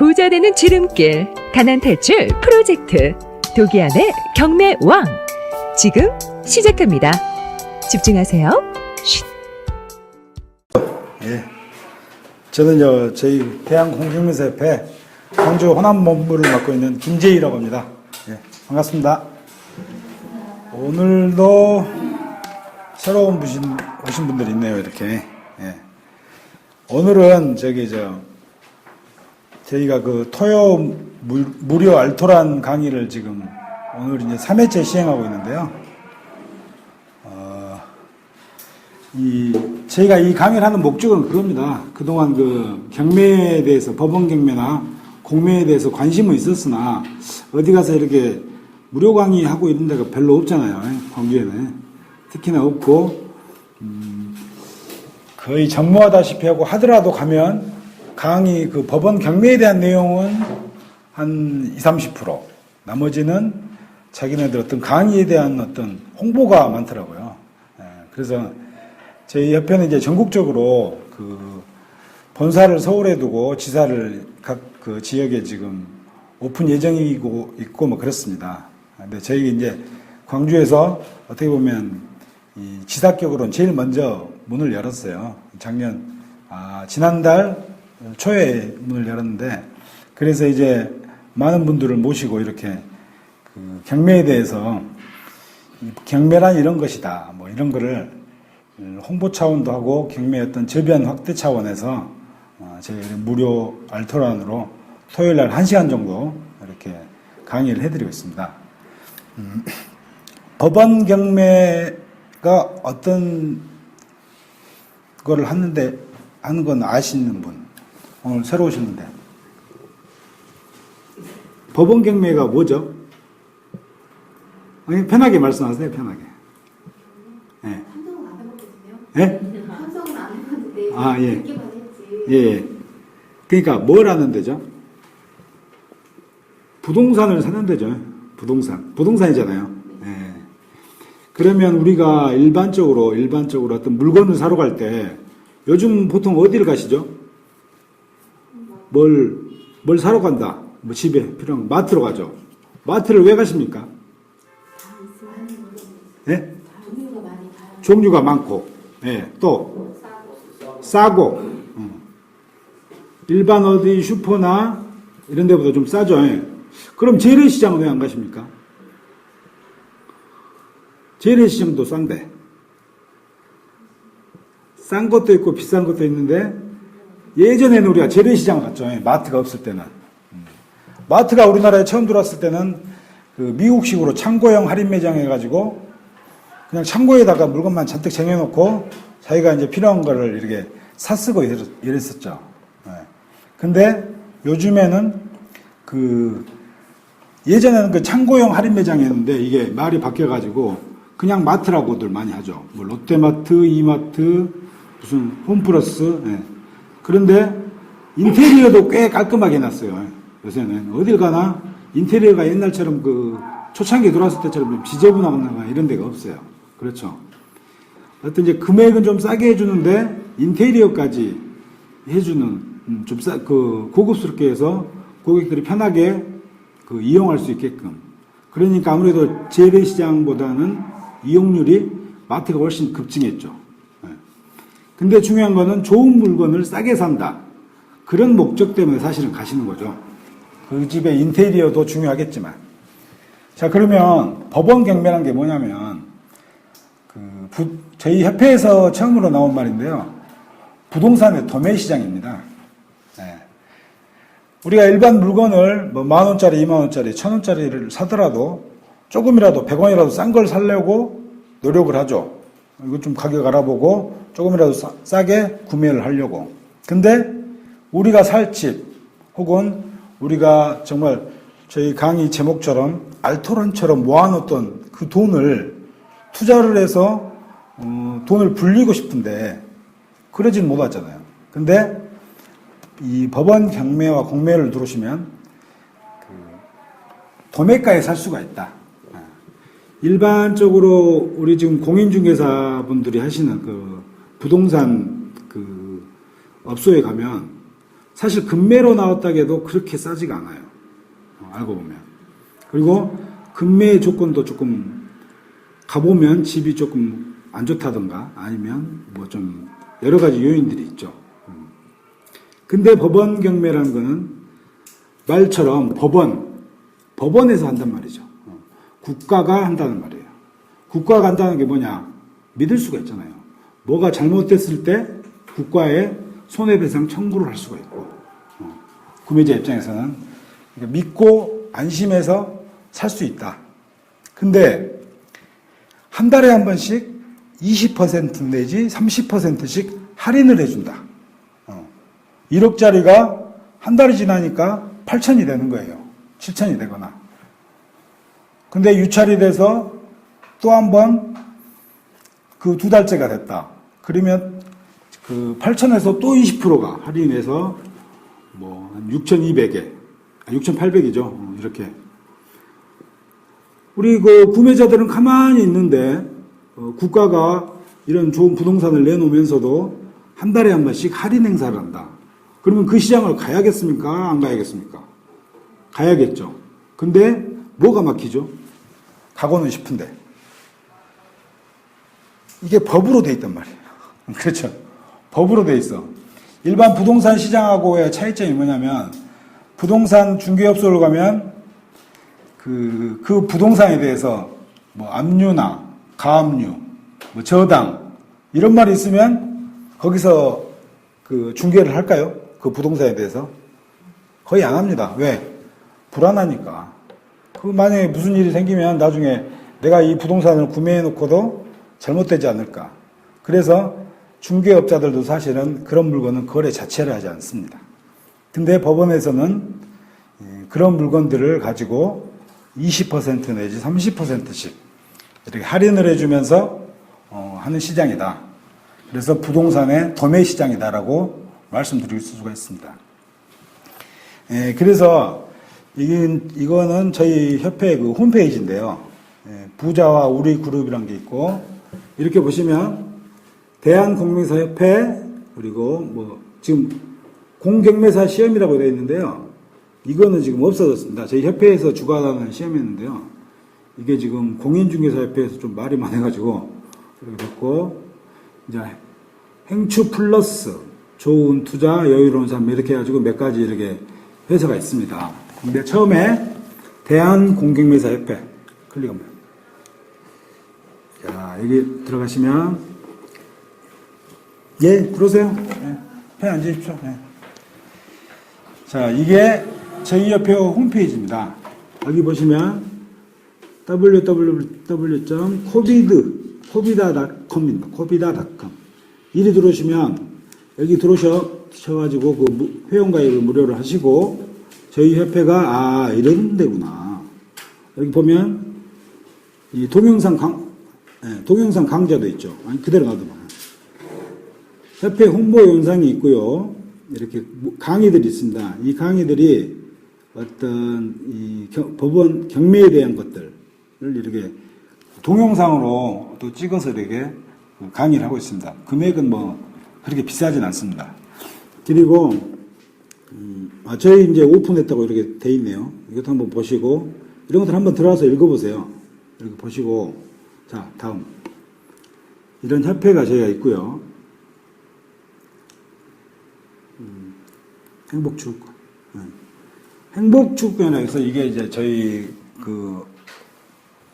부자 되는 지름길, 가난 탈출 프로젝트 도기안의 경매왕 지금 시작합니다. 집중하세요. 쉿. 예, 저는 저희 대한공중면세협회 광주 호남본부를 맡고 있는 김재희라고 합니다. 예, 반갑습니다. 오늘도 새로운 오신 분들이 있네요, 이렇게. 예. 오늘은 저희가 그 토요 무료 알토란 강의를 지금 오늘 이제 3회째 시행하고 있는데요. 저희가 이 강의를 하는 목적은 그겁니다. 그동안 그 경매에 대해서, 법원 경매나 공매에 대해서 관심은 있었으나, 어디 가서 이렇게 무료 강의하고 이런 데가 별로 없잖아요. 광주에는. 특히나 없고, 거의 전무하다시피 하고, 하더라도 가면 강의, 그 법원 경매에 대한 내용은 한 20, 30%. 나머지는 자기네들 어떤 강의에 대한 어떤 홍보가 많더라고요. 그래서 저희 협회는 이제 전국적으로 그 본사를 서울에 두고 지사를 각 그 지역에 지금 오픈 예정이고 있고 뭐 그렇습니다. 근데 저희 이제 광주에서 어떻게 보면 이 지사격으로는 제일 먼저 문을 열었어요. 지난달 초에 문을 열었는데, 그래서 이제 많은 분들을 모시고 이렇게 그 경매에 대해서 경매란 이런 것이다, 뭐 이런 거를 홍보 차원도 하고 경매 어떤 저변 확대 차원에서 저희 무료 알토란으로 토요일 날 1시간 정도 이렇게 강의를 해드리고 있습니다. 법원 경매가 어떤 거를 하는 건 아시는 분? 오늘 새로 오셨는데. 법원 경매가 뭐죠? 아니, 편하게 말씀하세요, 편하게. 네. 참석은 안 해봤거든요. 예? 참석은 안 해봤는데 예. 듣기만 했지. 예. 그러니까 뭘 하는 데죠? 부동산을 사는 데죠. 부동산이잖아요. 예. 그러면 우리가 일반적으로 어떤 물건을 사러 갈 때 요즘 보통 어디를 가시죠? 뭘 사러 간다. 뭐 집에 필요한 마트로 가죠. 마트를 왜 가십니까? 예? 종류가 많고, 예, 또 싸고, 일반 어디 슈퍼나 이런 데보다 좀 싸죠. 예. 그럼 재래시장은 왜 안 가십니까? 재래시장도 싼데, 싼 것도 있고 비싼 것도 있는데, 예전에는 우리가 재래시장 갔죠. 예. 마트가 없을 때는. 마트가 우리나라에 처음 들어왔을 때는 그 미국식으로 창고형 할인 매장 해가지고 그냥 창고에다가 물건만 잔뜩 쟁여놓고 자기가 이제 필요한 거를 이렇게 사쓰고 이랬었죠. 근데 요즘에는 예전에는 그 창고형 할인 매장이었는데 이게 말이 바뀌어가지고 그냥 마트라고들 많이 하죠. 뭐 롯데마트, 이마트, 무슨 홈플러스. 그런데 인테리어도 꽤 깔끔하게 해놨어요. 요새는 어딜 가나 인테리어가 옛날처럼 그 초창기에 들어왔을 때처럼 지저분하거나 이런 데가 없어요. 그렇죠. 어떤 이제 금액은 좀 싸게 해주는데 인테리어까지 해주는 고급스럽게 해서 고객들이 편하게 이용할 수 있게끔. 그러니까 아무래도 재래시장보다는 이용률이 마트가 훨씬 급증했죠. 근데 중요한 거는 좋은 물건을 싸게 산다. 그런 목적 때문에 사실은 가시는 거죠. 그 집의 인테리어도 중요하겠지만. 자, 그러면 법원 경매란 게 뭐냐면, 저희 협회에서 처음으로 나온 말인데요. 부동산의 도매 시장입니다. 우리가 일반 물건을 뭐 10,000원짜리, 20,000원짜리, 1,000원짜리를 사더라도 조금이라도 100원이라도 싼 걸 사려고 노력을 하죠. 이거 좀 가격 알아보고 조금이라도 싸게 구매를 하려고. 근데 우리가 살 집 혹은 우리가 정말 저희 강의 제목처럼 알토란처럼 모아놓던 그 돈을 투자를 해서 돈을 불리고 싶은데 그러진 못하잖아요. 근데 이 법원 경매와 공매를 들어오시면 도매가에 살 수가 있다. 일반적으로 우리 지금 공인중개사분들이 하시는 그 부동산 그 업소에 가면 사실 금매로 나왔다고 해도 그렇게 싸지가 않아요. 알고 보면. 그리고 금매의 조건도 조금 가보면 집이 조금 안 좋다던가 아니면 뭐 좀 여러 가지 요인들이 있죠. 근데 법원 경매라는 거는 말처럼 법원에서 한단 말이죠. 국가가 한다는 말이에요. 국가가 한다는 게 뭐냐? 믿을 수가 있잖아요. 뭐가 잘못됐을 때 국가에 손해배상 청구를 할 수가 있고, 구매자 입장에서는 믿고 안심해서 살 수 있다. 근데 한 달에 한 번씩 20% 내지 30%씩 할인을 해준다. 1억짜리가 한 달이 지나니까 8천이 되는 거예요. 7천이 되거나. 근데 유찰이 돼서 또 한 번 그 2달째가 됐다. 그러면 그 8천에서 또 20%가 할인해서 뭐 한 6,200에, 6,800이죠. 이렇게. 우리 그 구매자들은 가만히 있는데 국가가 이런 좋은 부동산을 내놓으면서도 한 달에 한 번씩 할인 행사를 한다. 그러면 그 시장을 가야겠습니까? 안 가야겠습니까? 가야겠죠. 근데 뭐가 막히죠? 가고는 싶은데. 이게 법으로 돼 있단 말이에요. 그렇죠. 법으로 돼 있어. 일반 부동산 시장하고의 차이점이 뭐냐면 부동산 중개업소를 가면 그 부동산에 대해서 뭐 압류나 가압류, 뭐 저당 이런 말이 있으면 거기서 그 중개를 할까요? 그 부동산에 대해서 거의 안 합니다. 왜? 불안하니까. 그 만약에 무슨 일이 생기면 나중에 내가 이 부동산을 구매해 놓고도 잘못되지 않을까. 그래서 중개업자들도 사실은 그런 물건은 거래 자체를 하지 않습니다. 근데 법원에서는 그런 물건들을 가지고 20% 내지 30%씩 이렇게 할인을 해주면서 하는 시장이다. 그래서 부동산의 도매 시장이다라고 말씀드릴 수가 있습니다. 그래서 이거는 저희 협회 그 홈페이지인데요. 부자와 우리 그룹이라는 게 있고 이렇게 보시면 대한공매사협회 그리고 뭐 지금 공경매사 시험이라고 되어 있는데요. 이거는 지금 없어졌습니다. 저희 협회에서 주관하는 시험이었는데요. 이게 지금 공인중개사협회에서 좀 말이 많아가지고 이렇게 됐고 이제 행추 플러스 좋은 투자 여유로운 삶 이렇게 해가지고 몇 가지 이렇게 회사가 있습니다. 근데 처음에 대한공경매사협회 클릭합니다. 자, 여기 들어가시면 예, 들어오세요. 예, 편 앉으십시오. 예. 자, 이게 저희 협회 홈페이지입니다. 여기 보시면 www.covida.com입니다. covida.com. 이리 들어오시면 여기 들어오셔가지고 그 회원가입을 무료로 하시고 저희 협회가 이런 데구나. 여기 보면 이 동영상 강좌도 있죠. 아니 그대로 놔둬봐. 협회 홍보 영상이 있고요. 이렇게 강의들이 있습니다. 이 강의들이 어떤 이 법원 경매에 대한 것들을 이렇게 동영상으로 또 찍어서 이렇게 강의를 하고 있습니다. 금액은 뭐 그렇게 비싸진 않습니다. 그리고 저희 이제 오픈했다고 이렇게 돼 있네요. 이것도 한번 보시고 이런 것들 한번 들어와서 읽어보세요. 이렇게 보시고 자 다음 이런 협회가 저희가 있고요. 행복축구. 행복축구연합에서 이게 이제 저희 그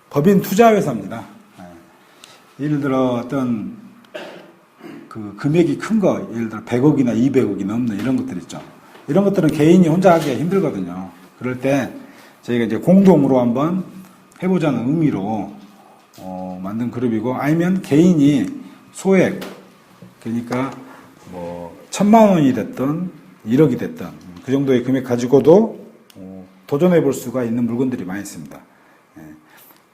법인 투자회사입니다. 예를 들어 어떤 그 금액이 큰 거, 예를 들어 100억이나 200억이 넘는 이런 것들 있죠. 이런 것들은 개인이 혼자 하기가 힘들거든요. 그럴 때 저희가 이제 공동으로 한번 해보자는 의미로 만든 그룹이고 아니면 개인이 소액 그러니까 뭐 1,000만 원이 됐든 1억이 됐든 그 정도의 금액 가지고도 도전해 볼 수가 있는 물건들이 많이 있습니다.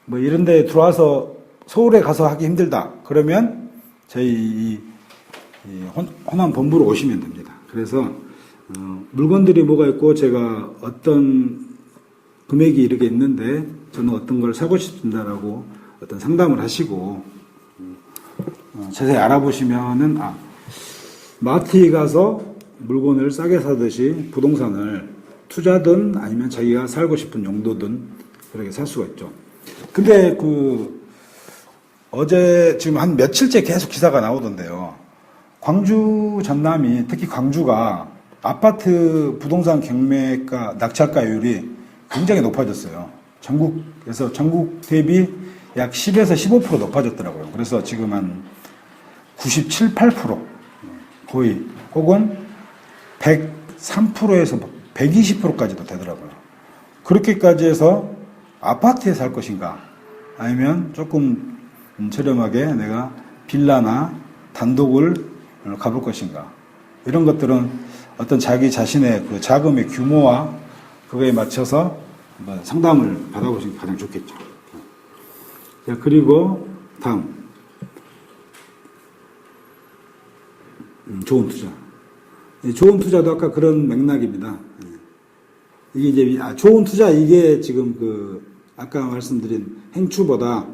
뭐 이런 데 들어와서 서울에 가서 하기 힘들다. 그러면 저희 이 호남 본부로 오시면 됩니다. 그래서 물건들이 뭐가 있고 제가 어떤 금액이 이렇게 있는데 저는 어떤 걸 사고 싶습니다라고 어떤 상담을 하시고 자세히 알아보시면은 마트에 가서 물건을 싸게 사듯이 부동산을 투자든 아니면 자기가 살고 싶은 용도든 그렇게 살 수가 있죠. 근데 어제 지금 한 며칠째 계속 기사가 나오던데요. 광주 전남이 특히 광주가 아파트 부동산 경매가 낙찰가율이 굉장히 높아졌어요. 전국에서 전국 대비 약 10에서 15% 높아졌더라고요. 그래서 지금 한 97, 8% 거의 혹은 103%에서 120%까지도 되더라고요. 그렇게까지 해서 아파트에 살 것인가 아니면 조금 저렴하게 내가 빌라나 단독을 가볼 것인가 이런 것들은 어떤 자기 자신의 그 자금의 규모와 그거에 맞춰서 한번 상담을 받아보시는 게 가장 좋겠죠. 자, 그리고 다음 좋은 투자. 좋은 투자도 아까 그런 맥락입니다. 이게 이제 좋은 투자 이게 지금 아까 말씀드린 행추보다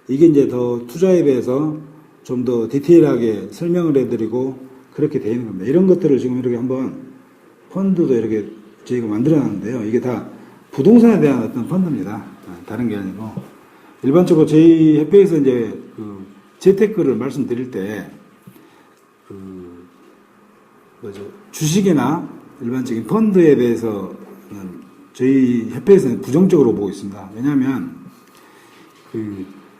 이게 이제 더 투자에 대해서 좀 더 디테일하게 설명을 해드리고 그렇게 되어 있는 겁니다. 이런 것들을 지금 이렇게 한번 펀드도 이렇게 저희가 만들어 놨는데요. 이게 다 부동산에 대한 어떤 펀드입니다. 다른 게 아니고 일반적으로 저희 협회에서 이제 재테크를 말씀드릴 때 주식이나 일반적인 펀드에 대해서는 저희 협회에서는 부정적으로 보고 있습니다. 왜냐하면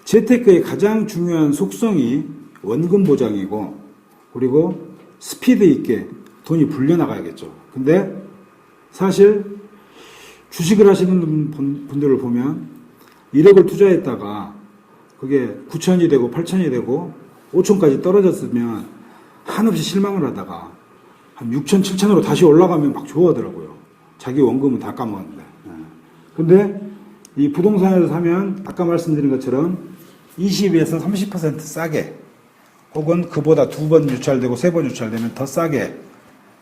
재테크의 가장 중요한 속성이 원금 보장이고 그리고 스피드 있게 돈이 불려나가야겠죠. 근데 사실 주식을 하시는 분들을 보면 1억을 투자했다가 그게 9천이 되고 8천이 되고 5천까지 떨어졌으면 한없이 실망을 하다가 한 6천, 7천으로 다시 올라가면 막 좋아하더라고요. 자기 원금은 다 까먹었는데. 근데 이 부동산에서 사면 아까 말씀드린 것처럼 20에서 30% 싸게 혹은 그보다 2번 유찰되고 3번 유찰되면 더 싸게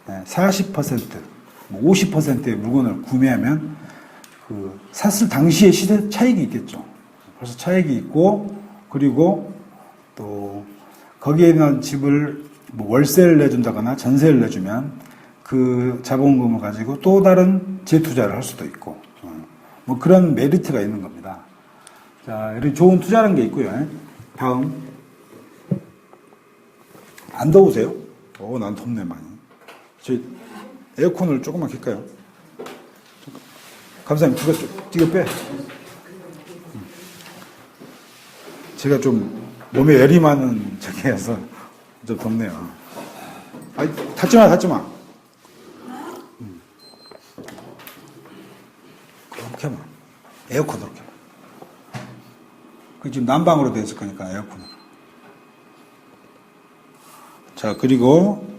40%, 50%의 물건을 구매하면 샀을 당시의 시세 차익이 있겠죠. 그래서 차익이 있고 그리고 또 거기에 있는 집을 월세를 내준다거나 전세를 내주면 그 자본금을 가지고 또 다른 재투자를 할 수도 있고 그런 메리트가 있는 겁니다. 자, 이렇게 좋은 투자라는 게 있고요. 다음 안 더우세요? 난 덥네 많이. 저 에어컨을 조금만 켤까요? 감사님 이거 빼. 제가 좀 몸에 열이 많은 저기여서 좀 덥네요. 아니, 닫지 마. 그렇게 하면 에어컨으로 켜. 그 지금 난방으로 되어 있을 거니까 에어컨으로. 자, 그리고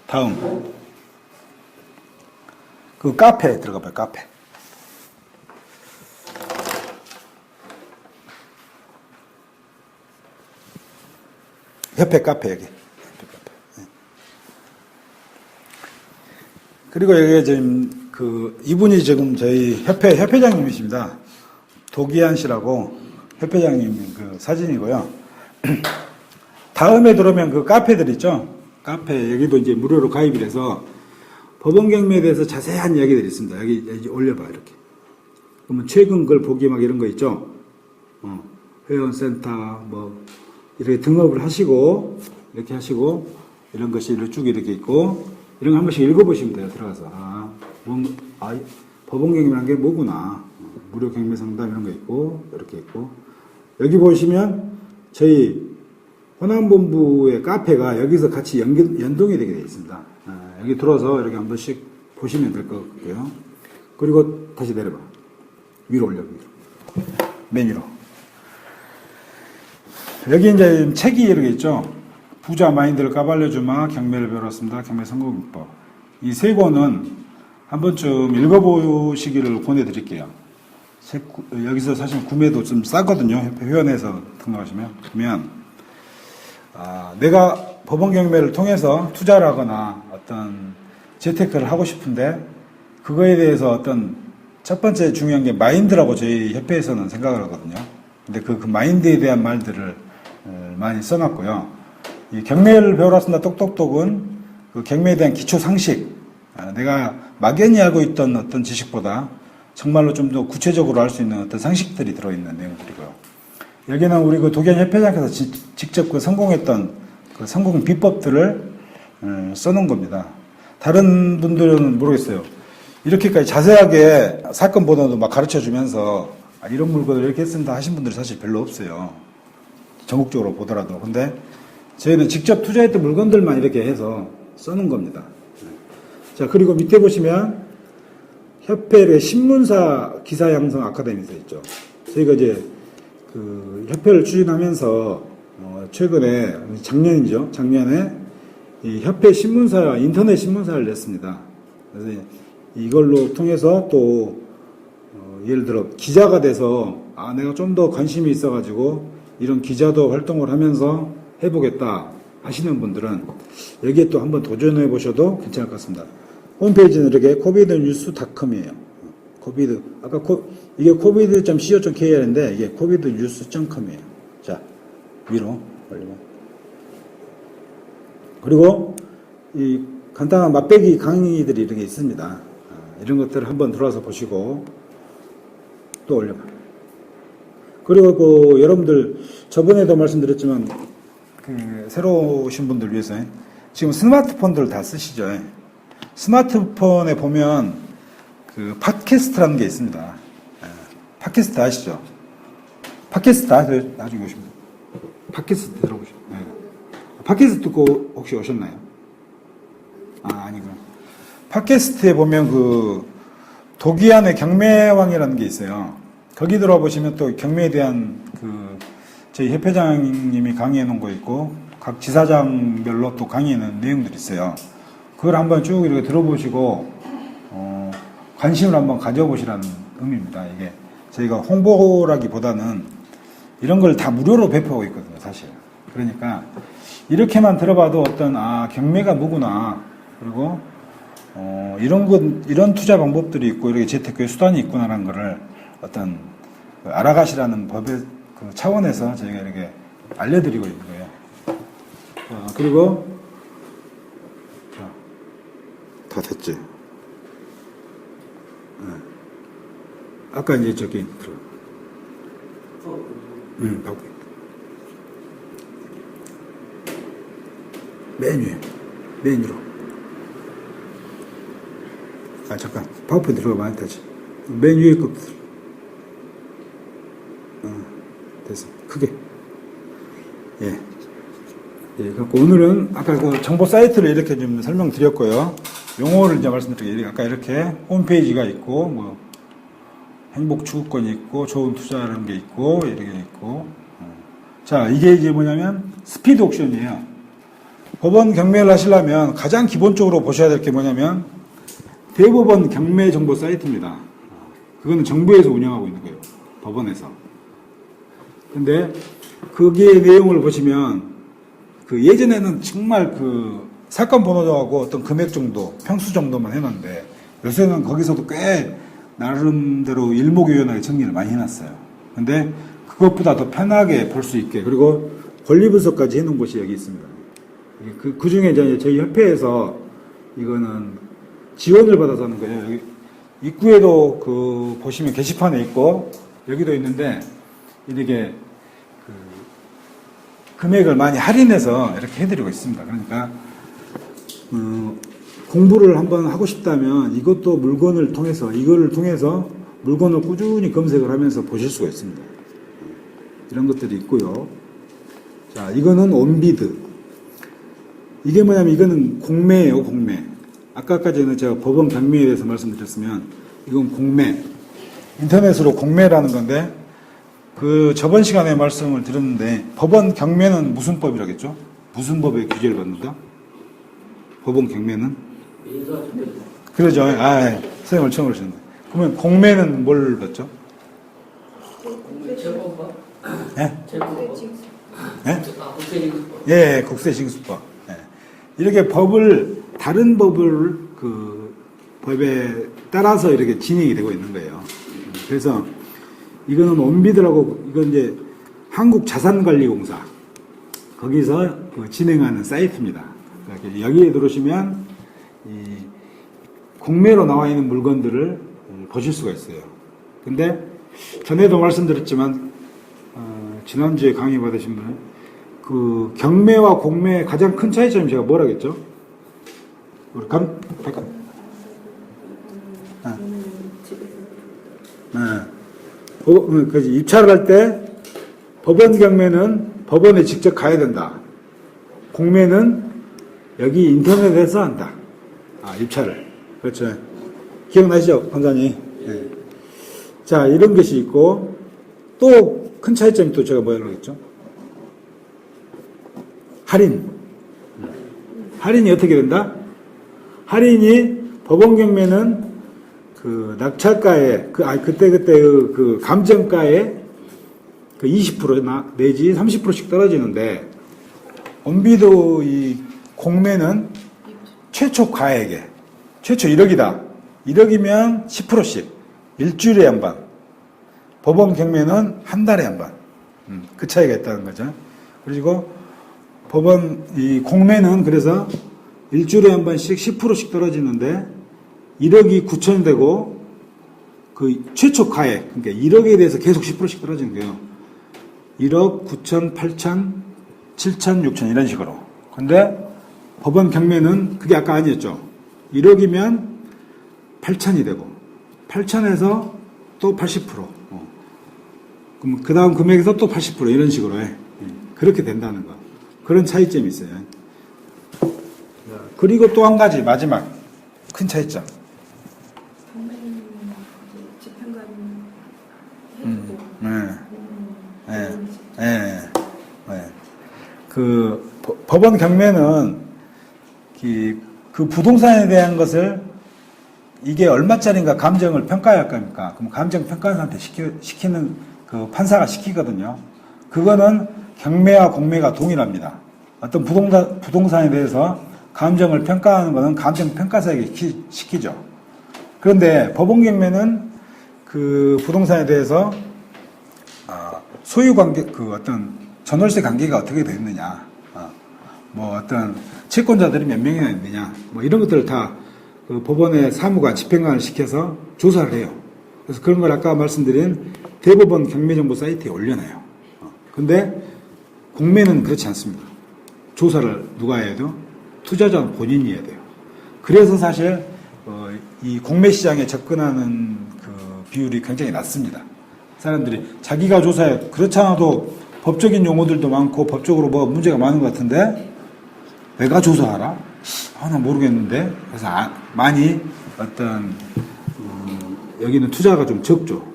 다음 카페에 들어가 봐요. 카페. 협회 카페 여기. 그리고 여기 지금 이분이 지금 저희 협회장님이십니다. 도기한 씨라고 협회장님 사진이고요. 다음에 들어오면 카페들 있죠. 카페 여기도 이제 무료로 가입이 돼서 법원 경매에 대해서 자세한 이야기들이 있습니다. 여기 올려봐 이렇게. 그러면 최근 걸 보기 막 이런 거 있죠. 회원센터 이렇게 등업을 하시고 이렇게 하시고 이런 것이 쭉 이렇게 있고 이런 거 한 번씩 읽어보시면 돼요. 들어가서 법원 경매라는 게 뭐구나. 무료 경매 상담 이런 거 있고 이렇게 있고 여기 보시면 저희 호남본부의 카페가 여기서 같이 연동이 되게 되어 있습니다. 여기 들어서 이렇게 한 번씩 보시면 될 것 같고요. 그리고 다시 내려봐. 위로 올려. 맨 위로. 여기 이제 책이 이렇게 있죠. 부자 마인드를 까발려주마 경매를 배웠습니다. 경매 성공비법. 이 세 권은 한 번쯤 읽어보시기를 권해드릴게요. 여기서 사실 구매도 좀 싸거든요. 협회 회원에서 등록하시면. 그러면 내가 법원 경매를 통해서 투자를 하거나 어떤 재테크를 하고 싶은데 그거에 대해서 어떤 첫 번째 중요한 게 마인드라고 저희 협회에서는 생각을 하거든요. 근데 그 마인드에 대한 말들을 많이 써놨고요. 이 경매를 배우러 왔습니다. 똑똑똑은 그 경매에 대한 기초 상식, 내가 막연히 알고 있던 어떤 지식보다 정말로 좀 더 구체적으로 할 수 있는 어떤 상식들이 들어있는 내용들이고요. 여기는 우리 그 독일 협회장께서 직접 그 성공했던 그 성공 비법들을 써놓은 겁니다. 다른 분들은 모르겠어요. 이렇게까지 자세하게 사건 번호도 막 가르쳐 주면서 이런 물건을 이렇게 했습니다 하신 분들이 사실 별로 없어요. 전국적으로 보더라도. 근데 저희는 직접 투자했던 물건들만 이렇게 해서 써놓은 겁니다. 자, 그리고 밑에 보시면 협회의 신문사 기사 양성 아카데미에서 있죠. 저희가 이제 그 협회를 추진하면서 최근에 작년이죠. 작년에 이 협회 신문사, 인터넷 신문사를 냈습니다. 그래서 이걸로 통해서 또 예를 들어 기자가 돼서 내가 좀 더 관심이 있어가지고 이런 기자도 활동을 하면서 해보겠다 하시는 분들은 여기에 또 한번 도전해 보셔도 괜찮을 것 같습니다. 홈페이지는 이렇게 covidnews.com이에요. 코비드 아까 이게 covid.co.kr인데 이게 covidnews.com이에요. 자, 위로 올리면 그리고 이 간단한 맛배기 강의들이 이렇게 있습니다. 이런 것들을 한번 들어와서 보시고 또 올려봐. 그리고 그 여러분들 저번에도 말씀드렸지만 그 새로 오신 분들 위해서 지금 스마트폰들 다 쓰시죠. 스마트폰에 보면 그 팟캐스트라는 게 있습니다. 팟캐스트 아시죠? 팟캐스트 나중에 오시면 팟캐스트 들어보시죠. 팟캐스트 듣고 혹시 오셨나요? 아니구나. 팟캐스트에 보면 그 독이안의 경매왕이라는 게 있어요. 거기 들어와 보시면 또 경매에 대한 그 저희 협회장님이 강의해 놓은 거 있고 각 지사장별로 또 강의해 놓은 내용들이 있어요. 그걸 한번 쭉 이렇게 들어보시고 관심을 한번 가져보시라는 의미입니다. 이게 저희가 홍보라기보다는 이런 걸 다 무료로 배포하고 있거든요, 사실. 그러니까 이렇게만 들어봐도 어떤 경매가 뭐구나, 그리고 이런 투자 방법들이 있고 이렇게 재테크의 수단이 있구나라는 거를 어떤 알아가시라는 법의 그 차원에서 저희가 이렇게 알려드리고 있는 거예요. 그리고 다 됐지. 아까 이제 저기 들어. 바꿔. 메뉴로. 잠깐. 파워포인트 들어가면 되지. 맨 위에 거. 됐어. 크게. 예. 갖고 오늘은 아까 그 정보 사이트를 이렇게 좀 설명드렸고요. 용어를 이제 말씀드릴게요. 아까 이렇게 홈페이지가 있고, 뭐, 행복 추구권이 있고, 좋은 투자라는 게 있고, 이렇게 있고. 자, 이게 이제 뭐냐면, 스피드 옥션이에요. 법원 경매를 하시려면 가장 기본적으로 보셔야 될 게 뭐냐면, 대법원 경매 정보 사이트입니다. 그거는 정부에서 운영하고 있는 거예요. 법원에서. 근데, 거기에 내용을 보시면, 그 예전에는 정말 그 사건 번호하고 어떤 금액 정도, 평수 정도만 해놨는데, 요새는 거기서도 꽤 나름대로 일목요연하게 정리를 많이 해놨어요. 근데 그것보다 더 편하게 볼 수 있게, 그리고 권리 분석까지 해놓은 곳이 여기 있습니다. 그 중에 이제 저희 협회에서 이거는 지원을 받아서 하는 거예요. 여기 입구에도 그 보시면 게시판에 있고 여기도 있는데 이렇게 그 금액을 많이 할인해서 이렇게 해드리고 있습니다. 그러니까 공부를 한번 하고 싶다면 이것도 물건을 통해서, 이거를 통해서 물건을 꾸준히 검색을 하면서 보실 수가 있습니다. 이런 것들이 있고요. 자, 이거는 온비드. 이게 뭐냐면 이거는 공매예요, 공매. 아까까지는 제가 법원 경매에 대해서 말씀드렸으면 이건 공매. 인터넷으로 공매라는 건데 그 저번 시간에 말씀을 드렸는데 법원 경매는 무슨 법이라겠죠? 무슨 법에 규제를 받는다? 법원 경매는? 그러죠. 선생님을 처음 그러셨네. 그러면 공매는 뭘 받죠? 국세징수법. 예? 국세징수법. 예, 국세징수법. 예. 이렇게 법을, 다른 법을 그 법에 따라서 이렇게 진행이 되고 있는 거예요. 그래서 이거는 온비드라고, 이건 이제 한국자산관리공사. 거기서 그 진행하는 사이트입니다. 여기에 들어오시면 이 공매로 나와 있는 물건들을 보실 수가 있어요. 근데 전에도 말씀드렸지만 지난주에 강의 받으신 분은 그 경매와 공매의 가장 큰 차이점이 제가 뭐라겠죠? 우리 잠깐. 그지 입찰을 할 때 법원 경매는 법원에 직접 가야 된다. 공매는 여기 인터넷에서 한다. 입찰을. 그렇죠. 기억나시죠, 판사님? 네. 자, 이런 것이 있고, 또 큰 차이점이 또 제가 뭐라고 했죠? 할인. 할인이 어떻게 된다? 할인이 법원 경매는 그 낙찰가에, 그때 그 감정가에 그 20% 내지 30%씩 떨어지는데, 원비도 이 공매는 최초 가액에, 최초 1억이다. 1억이면 10%씩. 일주일에 한 번. 법원 경매는 한 달에 한 번. 그 차이가 있다는 거죠. 그리고 법원, 이 공매는 그래서 일주일에 한 번씩 10%씩 떨어지는데 1억이 9천이 되고 그 최초 가액, 그러니까 1억에 대해서 계속 10%씩 떨어지는 거예요. 1억, 9천, 8천, 7천, 6천 이런 식으로. 근데 법원 경매는 그게 아까 아니었죠. 1억이면 8천이 되고 8천에서 또 80%. 그럼 그 다음 금액에서 또 80% 이런 식으로 해. 그렇게 된다는 거. 그런 차이점이 있어요. 그리고 또 한 가지 마지막 큰 차이점. 경매는 집행관 그 법원 경매는 그 부동산에 대한 것을 이게 얼마짜리인가 감정을 평가해야 할 겁니까? 그럼 감정 평가사한테 시키는 그 판사가 시키거든요. 그거는 경매와 공매가 동일합니다. 어떤 부동산에 대해서 감정을 평가하는 것은 감정 평가사에게 시키죠. 그런데 법원 경매는 그 부동산에 대해서 소유 관계, 그 어떤 전월세 관계가 어떻게 되어 있느냐, 뭐 어떤 채권자들이 몇 명이나 있느냐, 뭐 이런 것들을 다 그 법원의 사무관, 집행관을 시켜서 조사를 해요. 그래서 그런 걸 아까 말씀드린 대법원 경매정보 사이트에 올려놔요. 근데 공매는 그렇지 않습니다. 조사를 누가 해야 돼요? 투자자는 본인이 해야 돼요. 그래서 사실 이 공매 시장에 접근하는 그 비율이 굉장히 낮습니다. 사람들이 자기가 조사해. 그렇지 않아도 법적인 용어들도 많고 법적으로 뭐 문제가 많은 것 같은데 내가 조사하라? 나 모르겠는데. 그래서 많이 어떤 여기는 투자가 좀 적죠.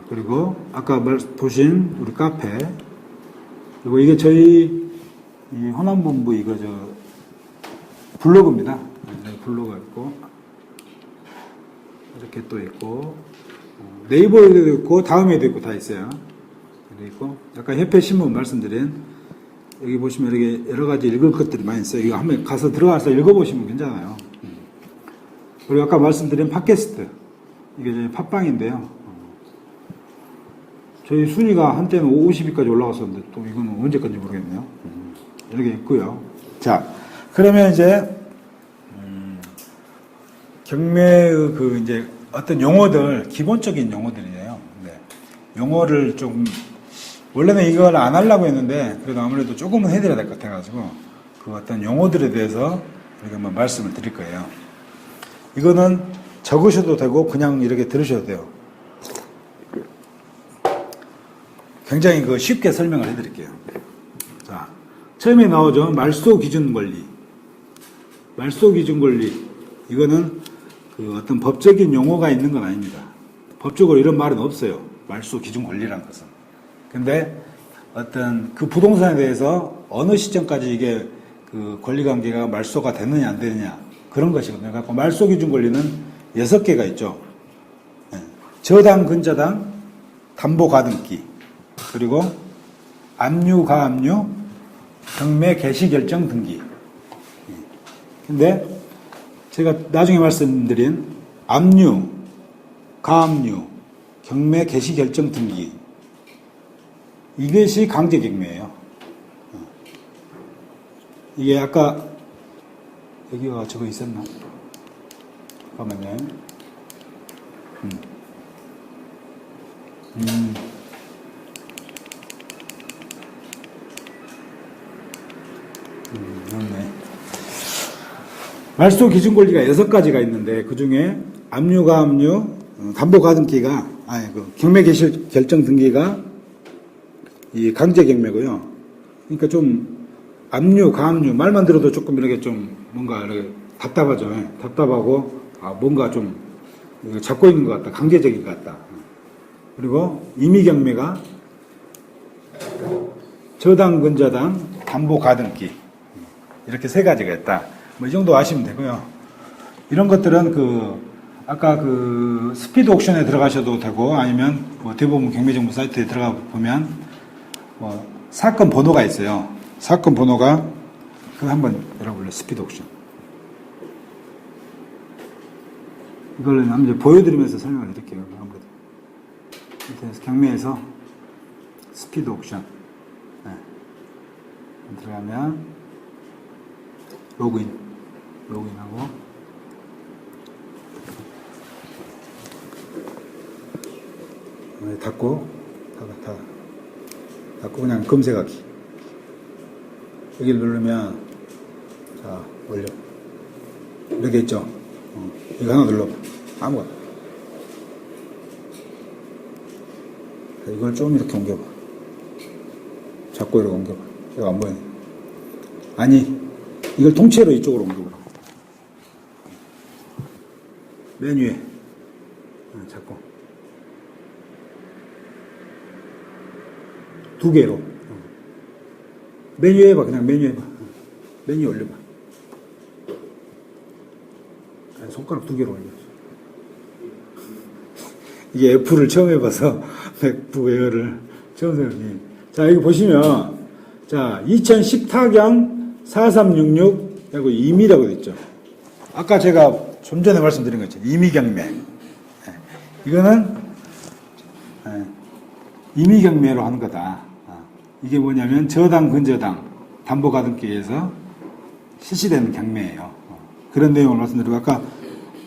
그리고 아까 보신 우리 카페, 그리고 이게 저희 이 호남본부 이거 블로그입니다. 블로그가 있고 이렇게 또 있고 네이버에도 있고 다음에도 있고 다 있어요. 있고 아까 협회 신문 말씀드린 여기 보시면 이렇게 여러 가지 읽을 것들이 많이 있어요. 이거 한번 가서 들어가서 읽어보시면 괜찮아요. 그리고 아까 말씀드린 팟캐스트, 이게 저희 팟빵인데요. 저희 순위가 한때는 50위까지 올라갔었는데 또 이거는 언제까지 모르겠네요. 이렇게 있고요. 자, 그러면 이제 경매의 그 이제 어떤 용어들, 기본적인 용어들이에요. 네. 용어를 좀 원래는 이걸 안 하려고 했는데 그래도 아무래도 조금은 해드려야 될 것 같아가지고 그 어떤 용어들에 대해서 이렇게 한번 말씀을 드릴 거예요. 이거는 적으셔도 되고 그냥 이렇게 들으셔도 돼요. 굉장히 그 쉽게 설명을 해드릴게요. 자, 처음에 나오죠. 말소 기준 권리. 말소 기준 권리. 이거는 그 어떤 법적인 용어가 있는 건 아닙니다. 법적으로 이런 말은 없어요. 말소 기준 권리라는 것은. 근데 어떤 그 부동산에 대해서 어느 시점까지 이게 그 권리 관계가 말소가 되느냐 안 되느냐 그런 것이거든요. 그래서 말소 기준 권리는 6개가 있죠. 저당, 근저당, 담보 가등기, 그리고 압류, 가압류, 경매 개시 결정 등기. 근데 제가 나중에 말씀드린 압류, 가압류, 경매 개시 결정 등기, 이것이 강제 경매예요. 이게 아까 여기가 저거 있었나? 잠깐만요. 맞네. 말소 기준 권리가 6가지가 있는데 그 중에 압류, 가압류, 담보 가등기가 경매 개시 결정 등기가 이 강제 경매고요. 그러니까 좀 압류, 가압류 말만 들어도 조금 이렇게 좀 뭔가 이렇게 답답하죠. 답답하고 뭔가 좀 잡고 있는 것 같다, 강제적인 것 같다. 그리고 임의 경매가 저당, 근저당, 담보 가등기 이렇게 3가지가 있다. 뭐 이 정도 아시면 되고요. 이런 것들은 아까 스피드 옥션에 들어가셔도 되고 아니면 뭐 대부분 경매정보 사이트에 들어가 보면 뭐 사건 번호가 있어요. 사건 번호가 그거 한번 열어볼래요. 스피드 옥션. 이걸 한번 보여드리면서 설명을 드릴게요. 아무래도 인터넷 경매에서 스피드 옥션 들어가면 로그인하고 닫고 그냥 검색하기. 여기를 누르면 자 올려 이렇게 있죠. 이거 하나 눌러봐. 아무거나. 이걸 좀 이렇게 옮겨봐. 잡고 이렇게 옮겨봐. 이거 안 보이네. 아니 이걸 통째로 이쪽으로 옮겨보라고. 메뉴에 잡고 2개로 메뉴 해봐. 그냥 메뉴 해봐. 메뉴 올려봐. 손가락 2개로 올려. 이게 F를 처음 해봐서 맥북 에어를 처음 해보니. 자 여기 보시면 자 2014경 4366 하고 임의라고 되어 있죠. 아까 제가 좀 전에 말씀드린 거 있죠. 임의 경매. 이거는 임의 경매로 하는 거다. 이게 뭐냐면 저당, 근저당, 담보 가등기에서 실시되는 경매예요. 그런 내용을 말씀드리고 아까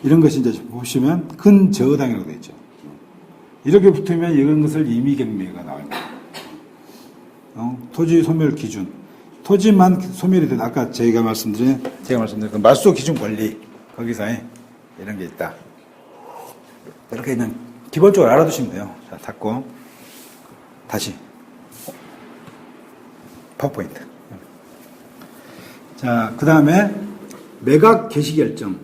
이런 것이 이제 보시면 근저당이라고 되어 있죠. 이렇게 붙으면 이런 것을 임의 경매가 나옵니다. 토지 소멸 기준. 토지만 소멸이 된 아까 제가 말씀드린 그 말소 기준 권리 거기서 이런 게 있다. 이렇게 그냥 기본적으로 알아두시면 돼요. 자, 닫고 다시 파워포인트. 자, 그 다음에 매각 개시 결정.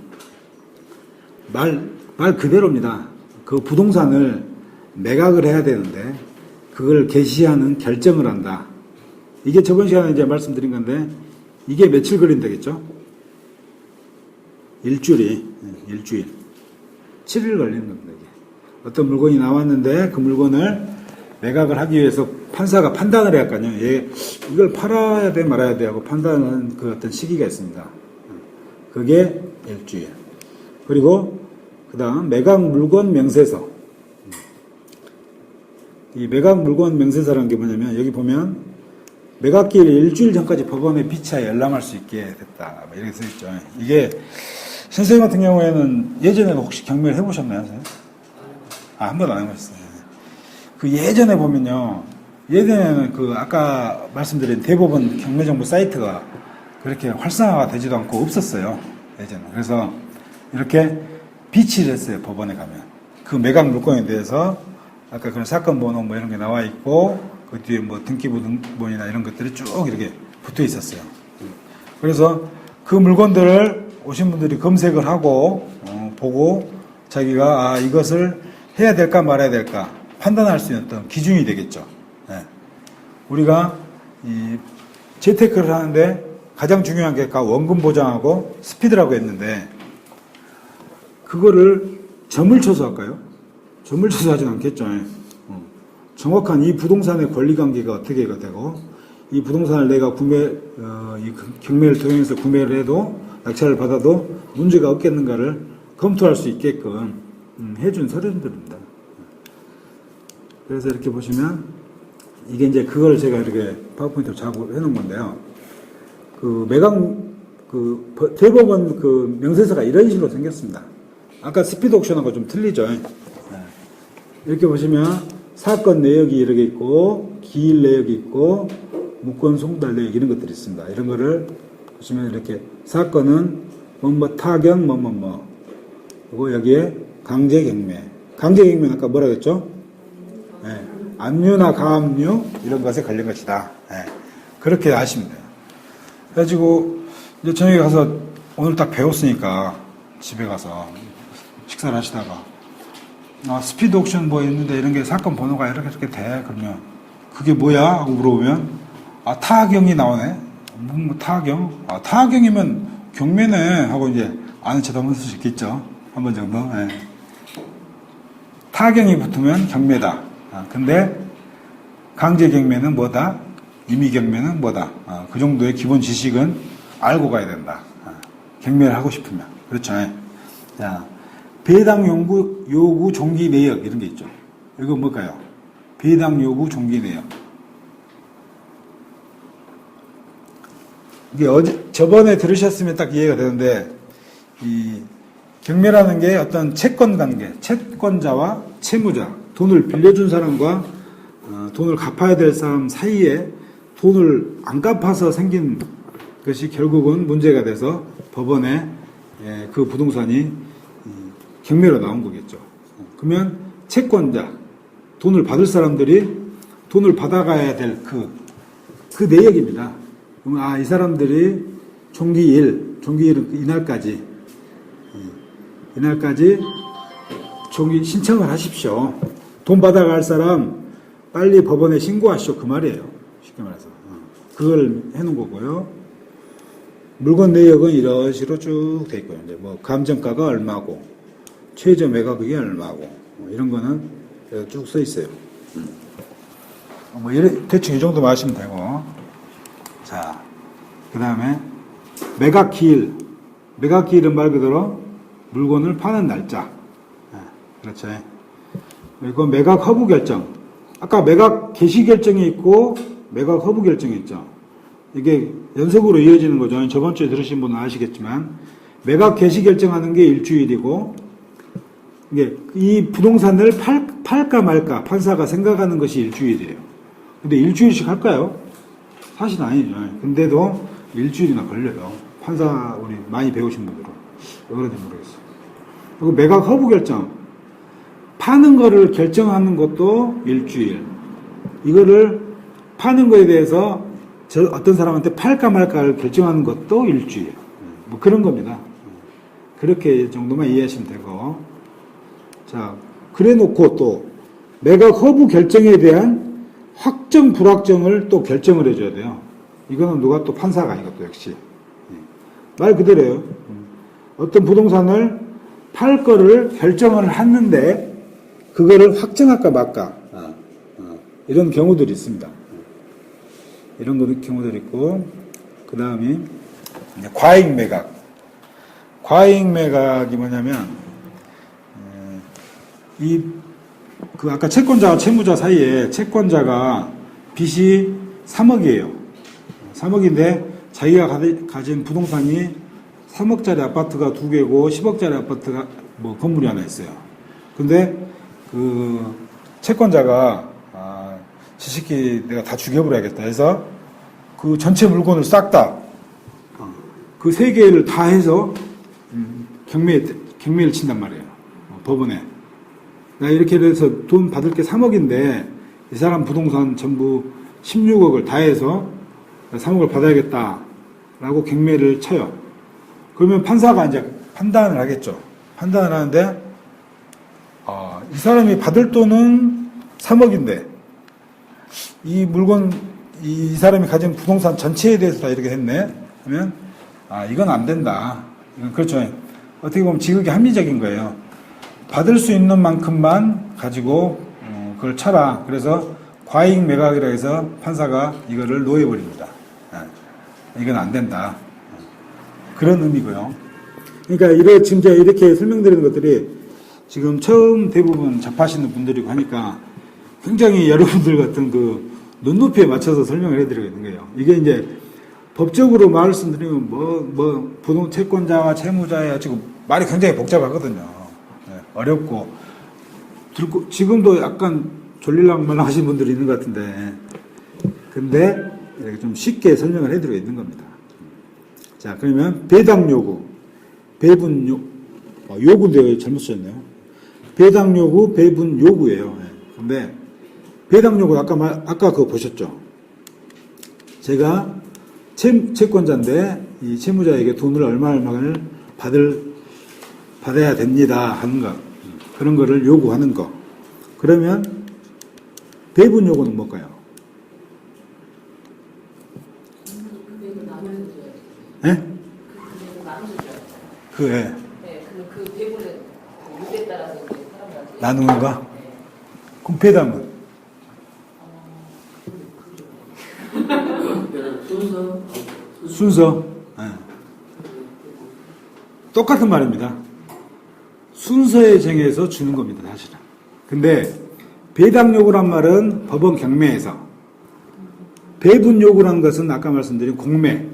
말 그대로입니다. 그 부동산을 매각을 해야 되는데 그걸 개시하는 결정을 한다. 이게 저번 시간에 이제 말씀드린 건데 이게 며칠 걸린다겠죠? 일주일. 7일 걸리는 겁니다. 이게. 어떤 물건이 나왔는데 그 물건을 매각을 하기 위해서 판사가 판단을 해야 할까요? 이걸 팔아야 돼 말아야 돼 하고 판단하는 그 어떤 시기가 있습니다. 그게 일주일. 그리고 그 다음 매각 물건 명세서. 이 매각 물건 명세서라는 게 뭐냐면 여기 보면 매각기일 일주일 전까지 법원에 피차에 열람할 수 있게 됐다. 이렇게 써있죠. 이게 선생님 같은 경우에는 예전에 혹시 경매를 해보셨나요? 선생님? 한 번도 안 해보셨어요. 그 예전에 보면요. 예전에는 그 아까 말씀드린 대법원 경매정보 사이트가 그렇게 활성화가 되지도 않고 없었어요. 예전에. 그래서 이렇게 비치를 했어요. 법원에 가면. 그 매각 물건에 대해서 아까 그런 사건 번호 뭐 이런 게 나와 있고 그 뒤에 뭐 등기부 등본이나 이런 것들이 쭉 이렇게 붙어 있었어요. 그래서 그 물건들을 오신 분들이 검색을 하고 보고 자기가 이것을 해야 될까 말아야 될까 판단할 수 있는 어떤 기준이 되겠죠. 네. 우리가 이 재테크를 하는데 가장 중요한 게 아까 원금 보장하고 스피드라고 했는데 그거를 점을 쳐서 할까요? 점을 쳐서 하진 않겠죠. 정확한 이 부동산의 권리관계가 어떻게 되고 이 부동산을 내가 이 경매를 통해서 구매를 해도 낙찰을 받아도 문제가 없겠는가를 검토할 수 있게끔 해준 서류들입니다. 그래서 이렇게 보시면 이게 이제 그걸 제가 이렇게 파워포인트로 작업을 해놓은 건데요. 그 매각 대법원 그 명세서가 이런 식으로 생겼습니다. 아까 스피드 옥션하고 좀 틀리죠. 네. 이렇게 보시면 사건 내역이 이렇게 있고 기일 내역이 있고 무권 송달 내역 이런 것들이 있습니다. 이런 거를 보시면 이렇게 사건은 뭐 타경 그리고 여기에 강제경매. 강제경매는 아까 뭐라 그랬죠? 네. 압류나 가압류 이런 것에 관련 것이다. 네. 그렇게 아시면 돼요. 그래가지고 이제 저녁에 가서 오늘 딱 배웠으니까 집에 가서 식사를 하시다가 스피드 옥션 뭐 있는데 이런 게 사건 번호가 이렇게 돼. 그러면 그게 뭐야? 하고 물어보면 타경이 나오네. 뭐 타경? 타경이면 경매네. 하고 이제 아는 척 한번 쓸 수 있겠죠. 한 번 정도. 네. 타경이 붙으면 경매다. 근데 강제 경매는 뭐다? 임의 경매는 뭐다? 그 정도의 기본 지식은 알고 가야 된다. 경매를 하고 싶으면. 그렇죠. 자, 배당 요구 종기 내역 이런 게 있죠. 이거 뭘까요? 배당 요구 종기 내역. 이게 저번에 들으셨으면 딱 이해가 되는데, 이 경매라는 게 어떤 채권 관계, 채권자와 채무자, 돈을 빌려준 사람과 돈을 갚아야 될 사람 사이에 돈을 안 갚아서 생긴 것이 결국은 문제가 돼서 법원에 그 부동산이 경매로 나온 거겠죠. 그러면 채권자, 돈을 받을 사람들이 돈을 받아가야 될 그 내역입니다. 그러면 이 사람들이 종기일은 이날까지 종기 신청을 하십시오. 돈 받아갈 사람 빨리 법원에 신고하시오. 그 말이에요. 쉽게 말해서. 그걸 해놓은 거고요. 물건 내역은 이런 식으로 쭉 돼 있고요. 이제 뭐 감정가가 얼마고, 최저 매각액이 얼마고, 이런 거는 쭉 써 있어요. 뭐 대충 이 정도만 하시면 되고. 자, 그 다음에 매각기일. 매각기일은 말 그대로 물건을 파는 날짜. 그렇죠. 그리고 매각 허브 결정. 아까 매각 개시 결정이 있고 매각 허브 결정이 있죠. 이게 연속으로 이어지는 거죠. 저번 주에 들으신 분은 아시겠지만 매각 개시 결정하는 게 일주일이고 이게 이 부동산을 팔까 말까 판사가 생각하는 것이 일주일이에요. 근데 일주일씩 할까요? 사실 아니죠. 근데도 일주일이나 걸려요. 판사 우리 많이 배우신 분들은 왜 그런지 모르겠어요. 그리고 매각 허브 결정. 파는 거를 결정하는 것도 일주일. 이거를 파는 거에 대해서 어떤 사람한테 팔까 말까를 결정하는 것도 일주일. 뭐 그런 겁니다. 그렇게 정도만 이해하시면 되고. 자, 그래 놓고 또 매각 허브 결정에 대한 확정, 불확정을 또 결정을 해줘야 돼요. 이거는 누가 또 판사가 이것도 역시. 말 그대로예요. 어떤 부동산을 팔 거를 결정을 했는데 그거를 확정할까 말까 이런 경우들이 있습니다. 이런 경우들이 있고 그 다음이 과잉 매각. 과잉 매각이 뭐냐면 아까 채권자와 채무자 사이에 채권자가 빚이 3억이에요. 3억인데 자기가 가진 부동산이 3억짜리 아파트가 2개고 10억짜리 아파트가 뭐 건물이 하나 있어요. 근데 그 채권자가 지식기 내가 다 죽여버려야겠다 해서 그 전체 물건을 싹 다 그 3개를 다 해서 경매를 친단 말이에요. 법원에. 나 이렇게 해서 돈 받을 게 3억인데 이 사람 부동산 전부 16억을 다 해서 3억을 받아야겠다라고 경매를 쳐요. 그러면 판사가 이제 판단을 하겠죠. 판단을 하는데 이 사람이 받을 돈은 3억인데 이 물건 이 사람이 가진 부동산 전체에 대해서 다 이렇게 했네. 그러면 이건 안 된다. 이건 그렇죠. 어떻게 보면 지극히 합리적인 거예요. 받을 수 있는 만큼만 가지고 그걸 쳐라. 그래서 과잉 매각이라 해서 판사가 이거를 놓여버립니다. 이건 안 된다. 그런 의미고요. 그러니까 지금 제가 이렇게 설명드리는 것들이 지금 처음 대부분 접하시는 분들이고 하니까 굉장히 여러분들 같은 그 눈높이에 맞춰서 설명을 해드리고 있는 거예요. 이게 이제 법적으로 말씀드리면 부동 채권자와 채무자야 지금 말이 굉장히 복잡하거든요. 네, 어렵고 지금도 약간 졸릴랑말랑 하신 분들이 있는 것 같은데, 근데 이렇게 좀 쉽게 설명을 해드리고 있는 겁니다. 자, 그러면 배당 요구, 배분 요구인데 왜 잘못 썼네요. 배당 요구, 배분 요구예요. 근데 배당 요구 아까 그거 보셨죠? 제가 채권자인데 이 채무자에게 돈을 얼마를 받아야 됩니다 하는 거, 그런 거를 요구하는 거. 그러면 배분 요구는 뭘까요? 예? 그 배분을 유대에 따라서 이제 사람들한테 나누는 거? 그럼 배당은? 순서. 예. 똑같은 말입니다. 순서에 정해서 주는 겁니다, 사실은. 근데 배당 요구란 말은 법원 경매에서, 배분 요구라는 것은 아까 말씀드린 공매. 예,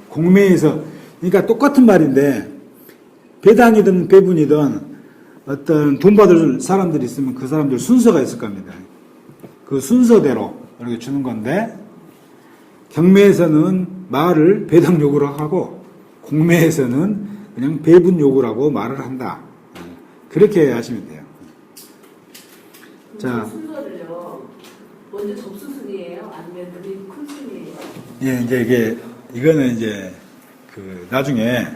공매에서, 그러니까 똑같은 말인데 배당이든 배분이든 어떤 돈 받을 사람들이 있으면 그 사람들 순서가 있을 겁니다. 그 순서대로 이렇게 주는 건데, 경매에서는 말을 배당 요구로 하고 공매에서는 그냥 배분 요구라고 말을 한다. 그렇게 하시면 돼요. 자, 순서를요. 먼저 접수순이에요? 아니면 그게 큰 순이에요? 예, 이제 이거는 이제 그 나중에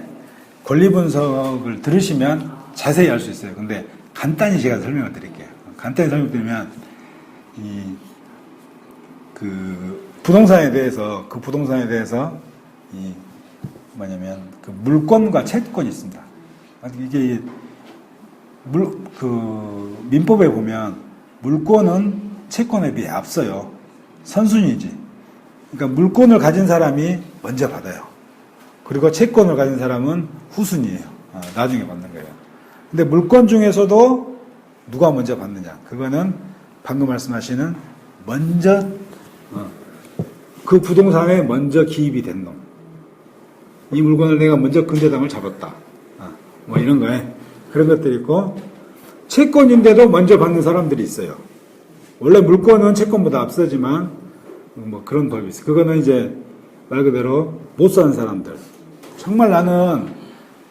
권리 분석을 들으시면 자세히 알 수 있어요. 근데 간단히 제가 설명을 드릴게요. 간단히 설명드리면 그 부동산에 대해서 뭐냐면 그 물권과 채권이 있습니다. 이게 그 민법에 보면 물권은 채권에 비해 앞서요. 선순위지. 그러니까 물권을 가진 사람이 먼저 받아요. 그리고 채권을 가진 사람은 후순위예요. 나중에 받는 거예요. 근데 물권 중에서도 누가 먼저 받느냐? 그거는 방금 말씀하시는 먼저 그 부동산에 먼저 기입이 된 놈. 이 물건을 내가 먼저 근저당을 잡았다. 뭐 이런 거에 그런 것들이 있고, 채권인데도 먼저 받는 사람들이 있어요. 원래 물건은 채권보다 앞서지만 뭐 그런 법이 있어요. 그거는 이제 말 그대로 못 사는 사람들. 정말 나는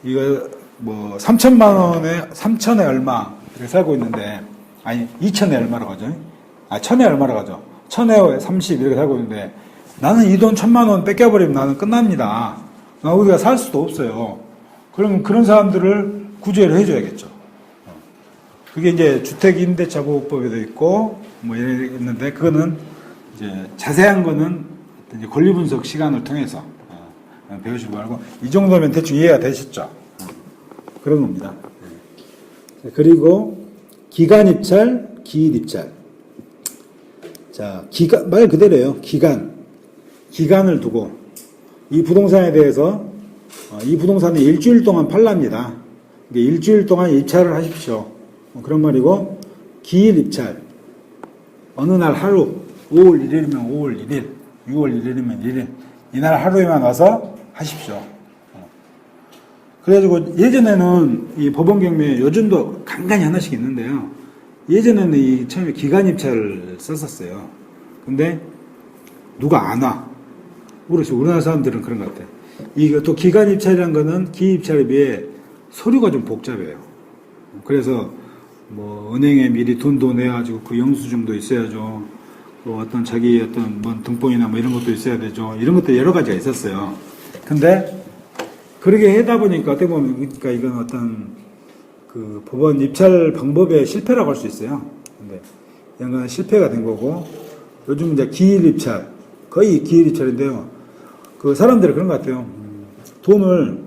이거 뭐 3천만 원에 3천에 얼마 이렇게 살고 있는데, 아니 2천에 얼마라고 하죠? 1천에 얼마라고 하죠? 1천에 30 이렇게 살고 있는데, 나는 이 돈 1,000만 원 뺏겨버리면 나는 끝납니다. 우리가 살 수도 없어요. 그러면 그런 사람들을 구제를 해줘야겠죠. 그게 이제 주택임대차보호법에도 있고 뭐 있는데, 그거는 이제 자세한 거는 이제 권리분석 시간을 통해서 배우시고 말고, 이 정도면 대충 이해가 되셨죠? 그런 겁니다. 그리고 기간입찰, 기일입찰. 자, 말 그대로예요. 기간을 두고 이 부동산에 대해서 이 부동산이 일주일 동안 팔랍니다. 일주일 동안 입찰을 하십시오. 그런 말이고, 기일 입찰. 어느 날 하루, 5월 1일이면 5월 1일, 6월 1일이면 1일, 이날 하루에만 와서 하십시오. 그래가지고 예전에는 이 법원 경매, 요즘도 간간히 하나씩 있는데요. 예전에는 이 처음에 기간 입찰을 썼었어요. 근데 누가 안 와. 모르겠어요. 우리나라 사람들은 그런 것 같아요. 이거 또 기간 입찰이라는 거는 기입 입찰에 비해 서류가 좀 복잡해요. 그래서 뭐 은행에 미리 돈도 내가지고 그 영수증도 있어야죠. 또 어떤 자기 어떤 뭐 등본이나 뭐 이런 것도 있어야 되죠. 이런 것도 여러 가지가 있었어요. 근데 그렇게 하다 보니까 어떻게 보면, 그러니까 이건 어떤 그 법원 입찰 방법의 실패라고 할 수 있어요. 근데 이런 건 실패가 된 거고, 요즘 이제 기일 입찰, 거의 기일 입찰인데요. 그 사람들이 그런 것 같아요. 돈을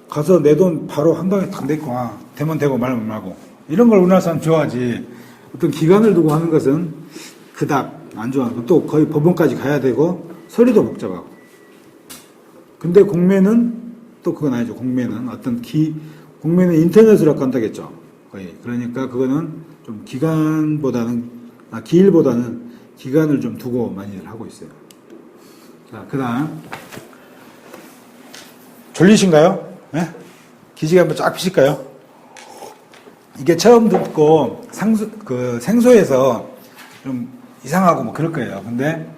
가서 내 돈 바로 한 방에 탁 내고 와. 되면 되고 말면 말고. 이런 걸 우리나라 사람 좋아하지. 어떤 기간을 두고 하는 것은 그닥 안 좋아하고, 또 거의 법원까지 가야 되고, 서류도 복잡하고. 근데 공매는 또 그건 아니죠. 공매는 공매는 인터넷으로 간다겠죠. 거의. 그러니까 그거는 좀 기일보다는 기간을 좀 두고 많이들 하고 있어요. 자, 그 다음. 졸리신가요? 네? 기지개 한번 쫙 피실까요? 이게 처음 듣고 생소해서 좀 이상하고 뭐 그럴 거예요. 근데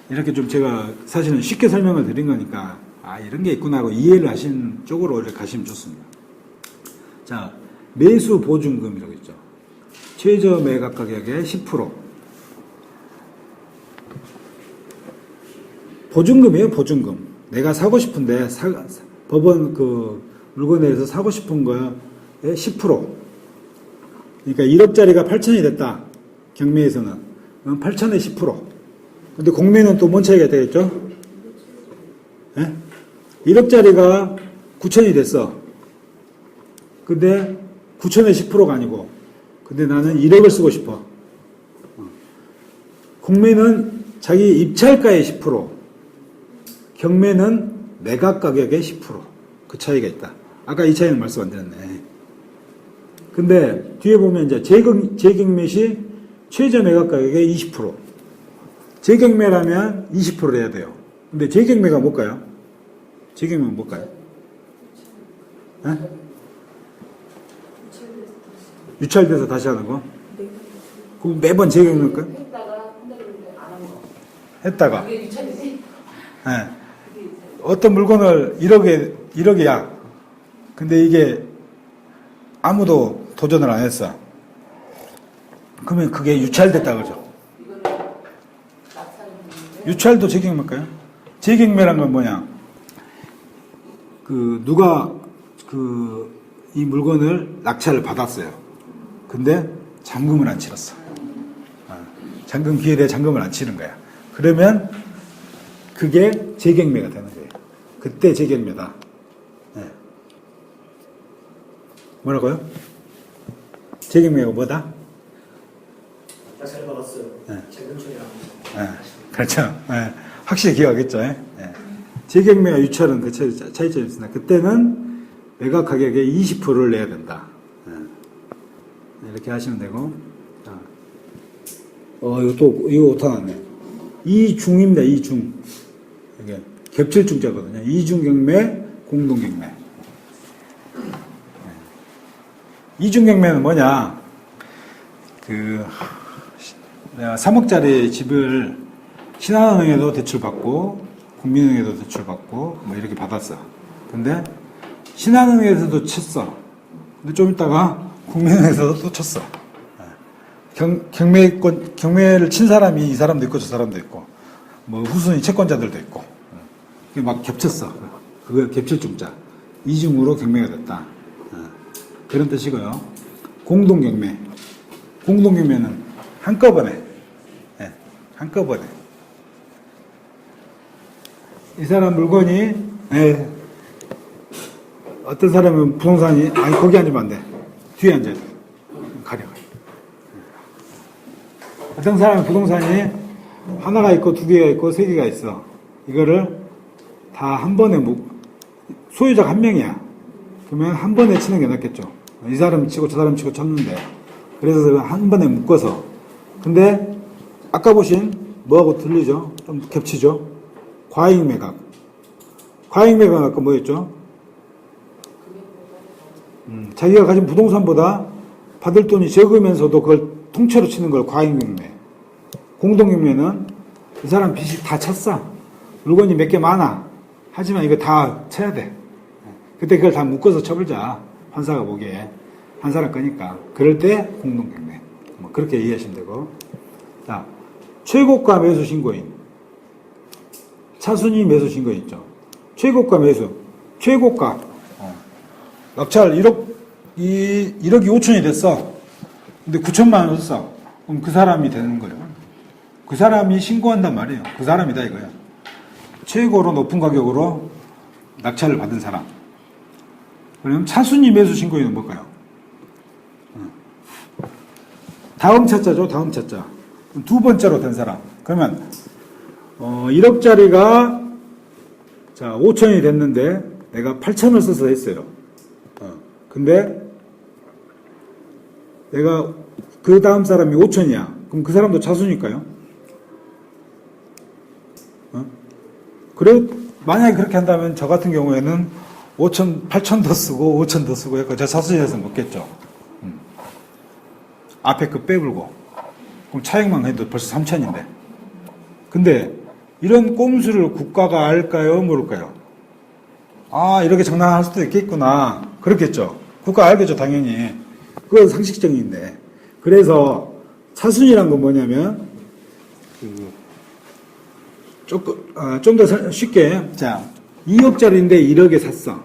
이렇게 좀 제가 사실은 쉽게 설명을 드린 거니까 아, 이런 게 있구나 하고 이해를 하신 쪽으로 이렇게 가시면 좋습니다. 자, 매수 보증금이라고 있죠. 최저 매각 가격의 10%. 보증금이에요, 보증금. 내가 사고 싶은데, 법원 그 물건에서 사고 싶은 거에 10%. 그러니까 1억짜리가 8천이 됐다. 경매에서는. 그럼 8천에 10%. 근데 공매는 또 뭔 차이가 되겠죠? 예? 1억짜리가 9천이 됐어. 근데 9천에 10%가 아니고, 근데 나는 1억을 쓰고 싶어. 공매는 자기 입찰가의 10%, 경매는 매각 가격의 10%. 그 차이가 있다. 아까 이 차이는 말씀 안 드렸네. 근데 뒤에 보면 이제 재경매 시 최저 매각 가격의 20%. 재경매라면 20%를 해야 돼요. 근데 재경매가 뭘까요? 재경매는 뭘까요? 네? 유찰돼서 다시 하는 거? 그럼 매번 재경매일까요? 했다가 한다는데 안 한 거. 했다가. 그게 유찰이지? 네. 어떤 물건을 1억이야. 근데 이게 아무도 도전을 안 했어. 그러면 그게 유찰됐다 그러죠. 이거는 낙찰을 했는데 유찰도 재경매일까요? 재경매란 건 뭐냐? 누가 이 물건을 낙찰을 받았어요. 근데 잔금을 안 치렀어. 잔금 기회에 대해 잔금을 안 치는 거야. 그러면 그게 재경매가 되는 거예요. 그때 재경매다. 네. 뭐라고요? 재경매가 뭐다? 낙찰 받았어요. 네. 재경청이라고. 네. 그렇죠. 네. 확실히 기억하겠죠. 네. 재경매와 유찰은 그 차이점이 있습니다. 그때는 매각 가격의 20%를 내야 된다. 네. 이렇게 하시면 되고. 자. 이거 오타 났네. 이중입니다. 이중. 이게 겹칠 중자거든요. 이중경매, 공동경매. 이중경매는 뭐냐? 내가 3억짜리 집을 신한은행에도 대출받고, 국민은행에도 대출받고, 뭐 이렇게 받았어. 근데 신한은행에서도 쳤어. 근데 좀 있다가 국민은행에서도 또 쳤어. 경매를 친 사람이 이 사람도 있고 저 사람도 있고, 뭐 후순위 채권자들도 있고, 그게 막 겹쳤어. 그거 겹칠 중자. 이중으로 경매가 됐다. 그런 뜻이고요. 공동경매. 공동경매는 한꺼번에. 한꺼번에. 이 사람 물건이, 어떤 사람은 부동산이, 아니, 거기 앉으면 안 돼. 뒤에 앉아야 돼. 가려. 어떤 사람은 부동산이 하나가 있고 두 개가 있고 세 개가 있어. 이거를 다 한 번에 소유자가 한 명이야. 그러면 한 번에 치는 게 낫겠죠. 이 사람 치고 저 사람 치고 쳤는데. 그래서 한 번에 묶어서. 근데 아까 보신 뭐하고 들리죠? 좀 겹치죠? 과잉 매각. 과잉 매각 아까 뭐였죠? 자기가 가진 부동산보다 받을 돈이 적으면서도 그걸 통째로 치는 걸 과잉경매. 공동경매는 이 사람 빚이 다 찼어. 물건이 몇 개 많아. 하지만 이거 다 쳐야 돼. 그때 그걸 다 묶어서 쳐버리자. 판사가 보기에. 한 사람 거니까. 그럴 때 공동경매. 뭐 그렇게 이해하시면 되고. 자, 최고가 매수 신고인. 차순위 매수 신고인 있죠. 최고가 매수. 최고가. 낙찰 1억이 5천이 됐어. 근데 9천만 원 썼어. 그럼 그 사람이 되는 거예요. 그 사람이 신고한단 말이에요. 그 사람이다 이거야. 최고로 높은 가격으로 낙찰을 받은 사람. 그러면 차순위 매수 신고인은 뭘까요? 다음 차자죠. 다음 차자. 두 번째로 된 사람. 그러면 1억짜리가 자 5천이 됐는데 내가 8천을 써서 했어요. 근데 내가 그 다음 사람이 5천이야. 그럼 그 사람도 차수니까요. 그래, 만약에 그렇게 한다면 저 같은 경우에는 5천, 8천 더 쓰고 5천 더 쓰고 해서 저 차순위에서 먹겠죠. 앞에 그 빼불고. 그럼 차익만 해도 벌써 3천인데. 근데 이런 꼼수를 국가가 알까요? 모를까요? 아, 이렇게 장난할 수도 있겠구나. 그렇겠죠. 국가 알겠죠, 당연히. 그건 상식적인데. 그래서 차순위란 건 뭐냐면, 좀 더 쉽게, 자, 2억짜리인데 1억에 샀어.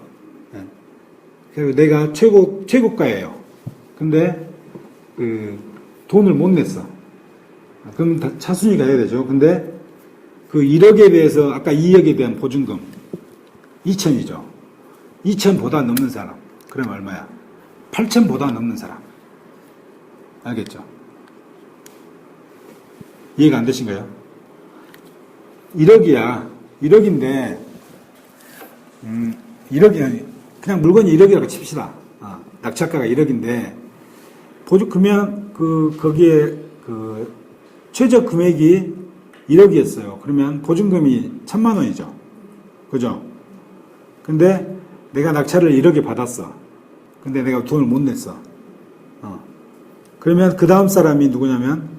그리고 내가 최고가예요. 근데, 돈을 못 냈어. 그럼 차순위가 해야 되죠. 근데, 그 1억에 대해서, 아까 2억에 대한 보증금, 2천이죠. 2천보다 넘는 사람. 그럼 얼마야? 8천보다 넘는 사람. 알겠죠? 이해가 안 되신가요? 1억이야. 1억인데, 1억이, 그냥 물건이 1억이라고 칩시다. 낙찰가가 1억인데, 보증금면, 거기에, 최저 금액이 1억이었어요. 그러면 보증금이 1,000만 원이죠. 그죠? 근데 내가 낙찰을 1억에 받았어. 근데 내가 돈을 못 냈어. 그러면 그 다음 사람이 누구냐면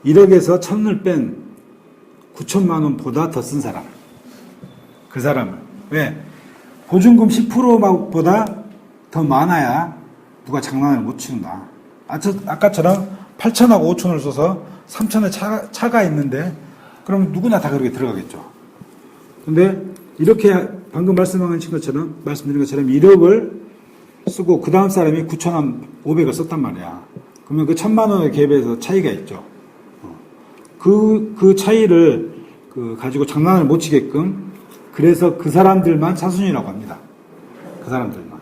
1억에서 1,000을 뺀 9천만 원보다 더 쓴 사람. 그 사람을. 왜? 보증금 10%보다 더 많아야 누가 장난을 못 치는다. 아까처럼 8천하고 5천을 써서 3천의 차가 있는데 그럼 누구나 다 그렇게 들어가겠죠. 근데 이렇게 방금 말씀드린 것처럼 1억을 쓰고 그 다음 사람이 9,500을 썼단 말이야. 그러면 그 1,000만 원의 갭에서 차이가 있죠. 그 차이를 가지고 장난을 못 치게끔 그래서 그 사람들만 차순위라고 합니다. 그 사람들만.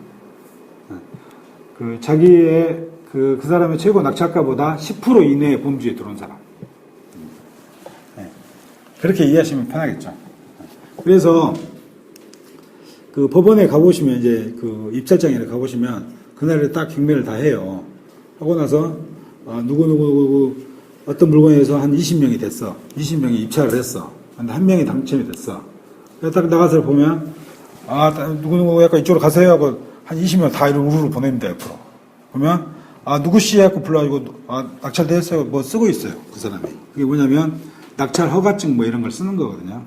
자기의 그 사람의 최고 낙찰가보다 10% 이내의 범주에 들어온 사람. 그렇게 이해하시면 편하겠죠. 그래서 그 법원에 가보시면 이제 그 입찰장에 가보시면 그날에 딱 경매를 다 해요. 하고 나서 누구 어떤 물건에 대해서 한 20명이 됐어. 20명이 입찰을 했어. 근데 한 명이 당첨이 됐어. 그래서 딱 나가서 보면 누구 약간 이쪽으로 가세요 하고 한 20명 다 이런 우르르 보냅니다. 옆으로. 그러면 누구씨 하고 불러가지고 낙찰됐어요. 뭐 쓰고 있어요. 그 사람이. 그게 뭐냐면 낙찰 허가증 뭐 이런 걸 쓰는 거거든요.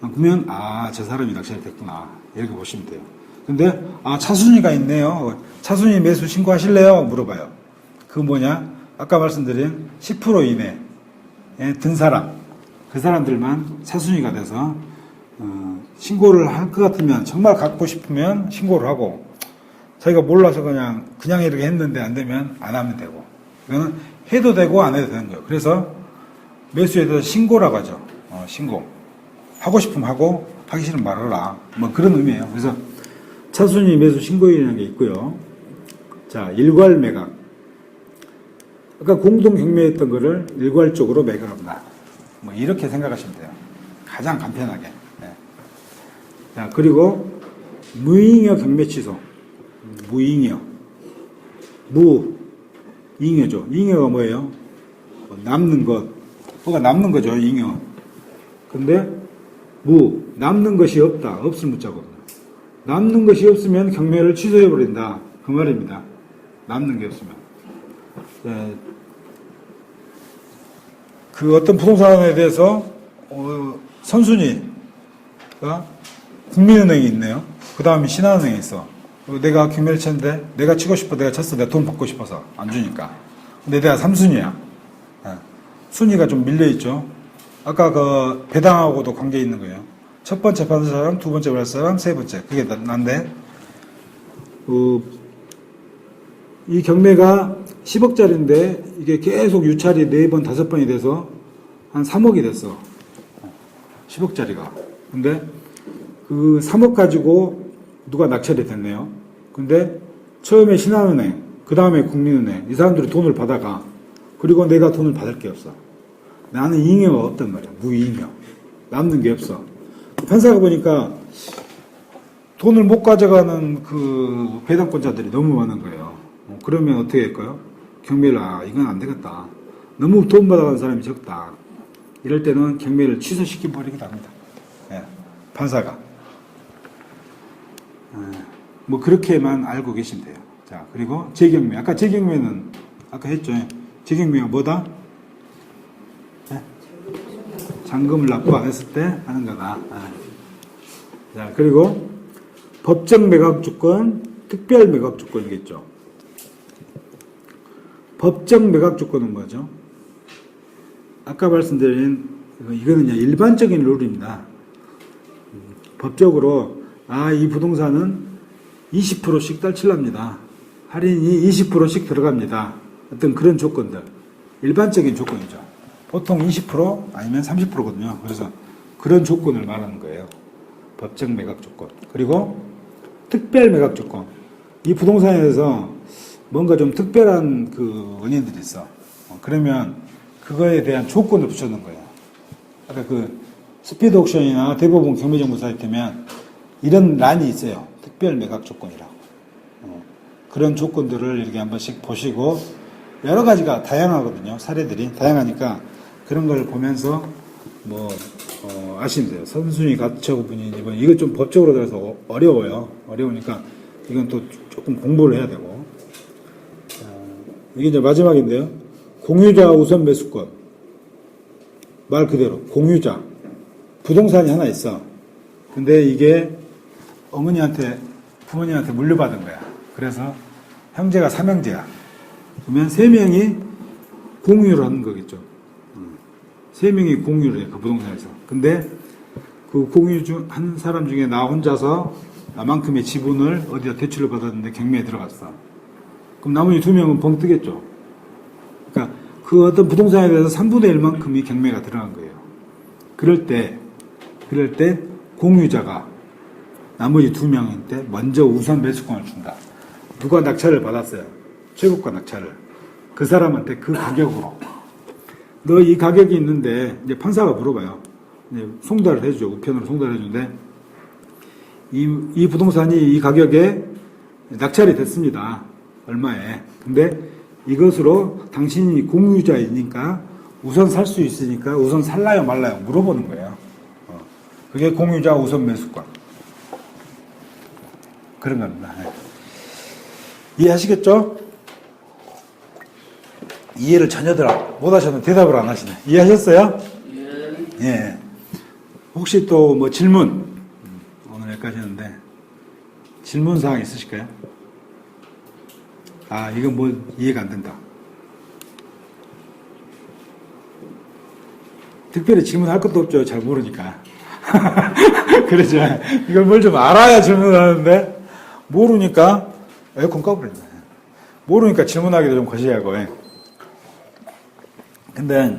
그러면 저 사람이 낙찰이 됐구나 이렇게 보시면 돼요. 근데 차순위가 있네요. 차순위 매수 신고하실래요? 물어봐요. 그 뭐냐? 아까 말씀드린 10% 이내에 든 사람, 그 사람들만 차순위가 돼서 신고를 할 것 같으면 정말 갖고 싶으면 신고를 하고 자기가 몰라서 그냥 이렇게 했는데 안 되면 안 하면 되고 이거는 해도 되고 안 해도 되는 거예요. 그래서 매수에 대해서 신고라고 하죠. 신고. 하고 싶으면 하고 하기 싫으면 말하라. 뭐 그런 의미예요. 그래서 차순위 매수 신고일이라는 게 있고요. 자, 일괄 매각. 아까 공동 경매했던 거를 일괄적으로 매각합니다. 뭐 이렇게 생각하시면 돼요. 가장 간편하게. 네. 자, 그리고 무잉여 경매 취소. 무잉여. 잉여죠. 잉여가 뭐예요? 남는 것. 뭐가 남는 거죠, 잉여. 근데 남는 것이 없다. 없을 무자거든요. 남는 것이 없으면 경매를 취소해버린다. 그 말입니다. 남는 게 없으면. 네. 그 어떤 부동산에 대해서 선순위가 국민은행이 있네요. 그 다음에 신한은행이 있어. 내가 경매를 쳤는데 내가 치고 싶어. 내가 쳤어. 내가 돈 받고 싶어서 안 주니까. 근데 내가 3순위야. 순위가 좀 밀려있죠. 아까 그 배당하고도 관계 있는 거예요. 첫 번째 받은 사람, 두 번째 받은 사람, 세 번째. 그게 난데 이 경매가 10억짜리인데 이게 계속 유찰이 4번, 5번이 돼서 한 3억이 됐어. 10억짜리가. 근데 그 3억 가지고 누가 낙찰이 됐네요. 근데 처음에 신한은행, 그 다음에 국민은행, 이 사람들이 돈을 받아가. 그리고 내가 돈을 받을 게 없어. 나는 잉여가 없단 말이야. 무잉여. 남는 게 없어. 판사가 보니까 돈을 못 가져가는 그 배당권자들이 너무 많은 거예요. 그러면 어떻게 할까요? 경매를, 이건 안 되겠다. 너무 돈 받아가는 사람이 적다. 이럴 때는 경매를 취소시켜버리기도 합니다. 예. 판사가. 뭐 그렇게만 알고 계시면 돼요. 자, 그리고 재경매. 아까 재경매는 아까 했죠. 재경매가 뭐다? 네? 잔금을 납부 안 했을 때 하는 거다. 자, 그리고 법정 매각 조건, 특별 매각 조건이겠죠. 법정 매각 조건은 뭐죠? 아까 말씀드린 이거는 일반적인 룰입니다. 법적으로 이 부동산은 20%씩 떨칠랍니다. 할인이 20%씩 들어갑니다. 어떤 그런 조건들. 일반적인 조건이죠. 보통 20% 아니면 30%거든요. 그래서 그런 조건을 말하는 거예요. 법정 매각 조건. 그리고 특별 매각 조건. 이 부동산에 대해서 뭔가 좀 특별한 그 원인들이 있어. 그러면 그거에 대한 조건을 붙여놓은 거예요. 아까 그 스피드 옥션이나 대법원 경매정보 사이트면 이런 란이 있어요. 특별 매각 조건이라고. 그런 조건들을 이렇게 한 번씩 보시고 여러 가지가 다양하거든요. 사례들이 다양하니까 그런 걸 보면서 아시면 돼요. 선순위 가처분이 이거 좀 법적으로 들어서 어려워요. 어려우니까 이건 또 조금 공부를 해야 되고. 이게 이제 마지막인데요. 공유자 우선 매수권. 말 그대로 공유자. 부동산이 하나 있어. 근데 이게 어머니한테 부모님한테 물려받은 거야. 그래서 형제가 3형제야. 그러면 3명이 공유를 하는 거겠죠. 3명이 공유를 해, 그 부동산에서. 근데 그 공유 중 한 사람 중에 나 혼자서 나만큼의 지분을 어디다 대출을 받았는데 경매에 들어갔어. 그럼 나머지 2명은 벙 뜨겠죠. 그러니까 그 어떤 부동산에 대해서 3분의 1만큼이 경매가 들어간 거예요. 그럴 때 공유자가 나머지 2명한테 먼저 우선 매수권을 준다. 누가 낙찰을 받았어요. 최고가 낙찰을. 그 사람한테 그 가격으로. 너 이 가격이 있는데, 이제 판사가 물어봐요. 이제 송달을 해주죠. 우편으로 송달을 해주는데, 이 부동산이 이 가격에 낙찰이 됐습니다. 얼마에. 근데 이것으로 당신이 공유자이니까 우선 살 수 있으니까 우선 살라요 말라요 물어보는 거예요. 그게 공유자 우선 매수권. 그런 겁니다. 이해하시겠죠? 이해를 전혀들 못하셨는데 대답을 안 하시네. 이해하셨어요? 예. 혹시 또 뭐 질문? 오늘 여기까지 했는데 질문 사항 있으실까요? 이건 뭐 이해가 안 된다. 특별히 질문할 것도 없죠. 잘 모르니까. 그렇죠. 이걸 뭘 좀 알아야 질문을 하는데 모르니까 에어컨 꺼버린다. 모르니까 질문하기도 좀 거시기하고. 근데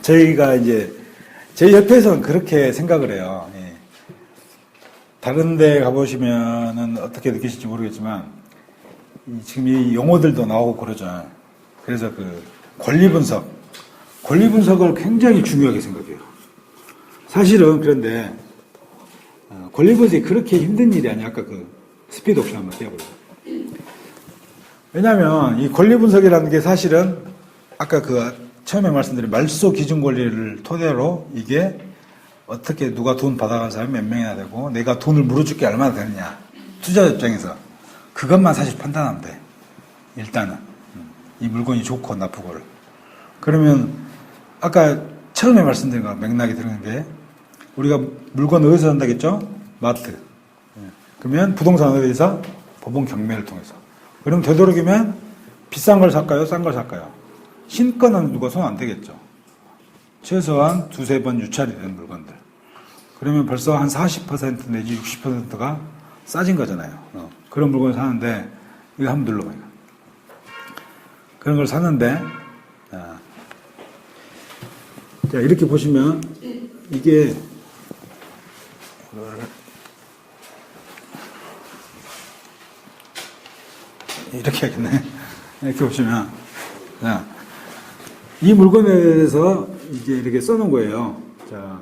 저희가 이제 저희 협회에서는 그렇게 생각을 해요. 다른 데 가보시면은 어떻게 느끼실지 모르겠지만 지금 이 용어들도 나오고 그러죠. 그래서 그 권리 분석을 굉장히 중요하게 생각해요. 사실은 그런데 권리 분석이 그렇게 힘든 일이 아니야. 아까 그 스피드 옵션 한번 떼어보세요. 왜냐하면 이 권리 분석이라는 게 사실은 아까 그 처음에 말씀드린 말소 기준 권리를 토대로 이게 어떻게 누가 돈 받아간 사람이 몇 명이나 되고 내가 돈을 물어줄 게 얼마나 되느냐. 투자 입장에서 그것만 사실 판단하면 돼. 일단은 이 물건이 좋고 나쁘고를. 그러면 아까 처음에 말씀드린 거 맥락이 들은 게 우리가 물건 어디서 산다겠죠? 마트. 그러면 부동산 어디서? 법원 경매를 통해서. 그럼 되도록이면 비싼 걸 살까요? 싼 걸 살까요? 신거는 누가 손 안 대겠죠. 최소한 2-3번 유찰이 된 물건들. 그러면 벌써 한 40% 내지 60%가 싸진 거잖아요. 그런 물건을 사는데 이거 한번 눌러봐요. 그런 걸 사는데 자, 이렇게 보시면 이게 이렇게 하겠네. 이렇게 보시면 자, 이 물건에 대해서 이제 이렇게 써놓은 거예요. 자,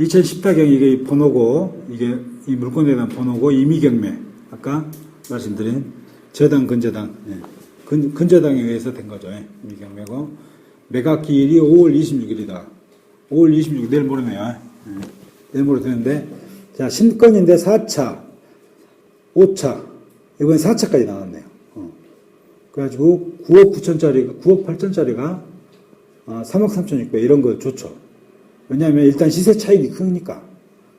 2014경 이게 번호고 이게 이 물건에 대한 번호고 임의경매 아까 말씀드린 저당 근저당 근저당에 의해서 된 거죠. 임의경매고 매각기일이 5월 26일이다. 5월 26일 내일 모레네요. M으로 되는데, 자, 신건인데 4차, 5차, 이번에 4차까지 나왔네요. 그래가지고 9억 9천짜리, 9억 8천짜리가 3억 3천 6백 이런 거 좋죠. 왜냐하면 일단 시세 차익이 크니까.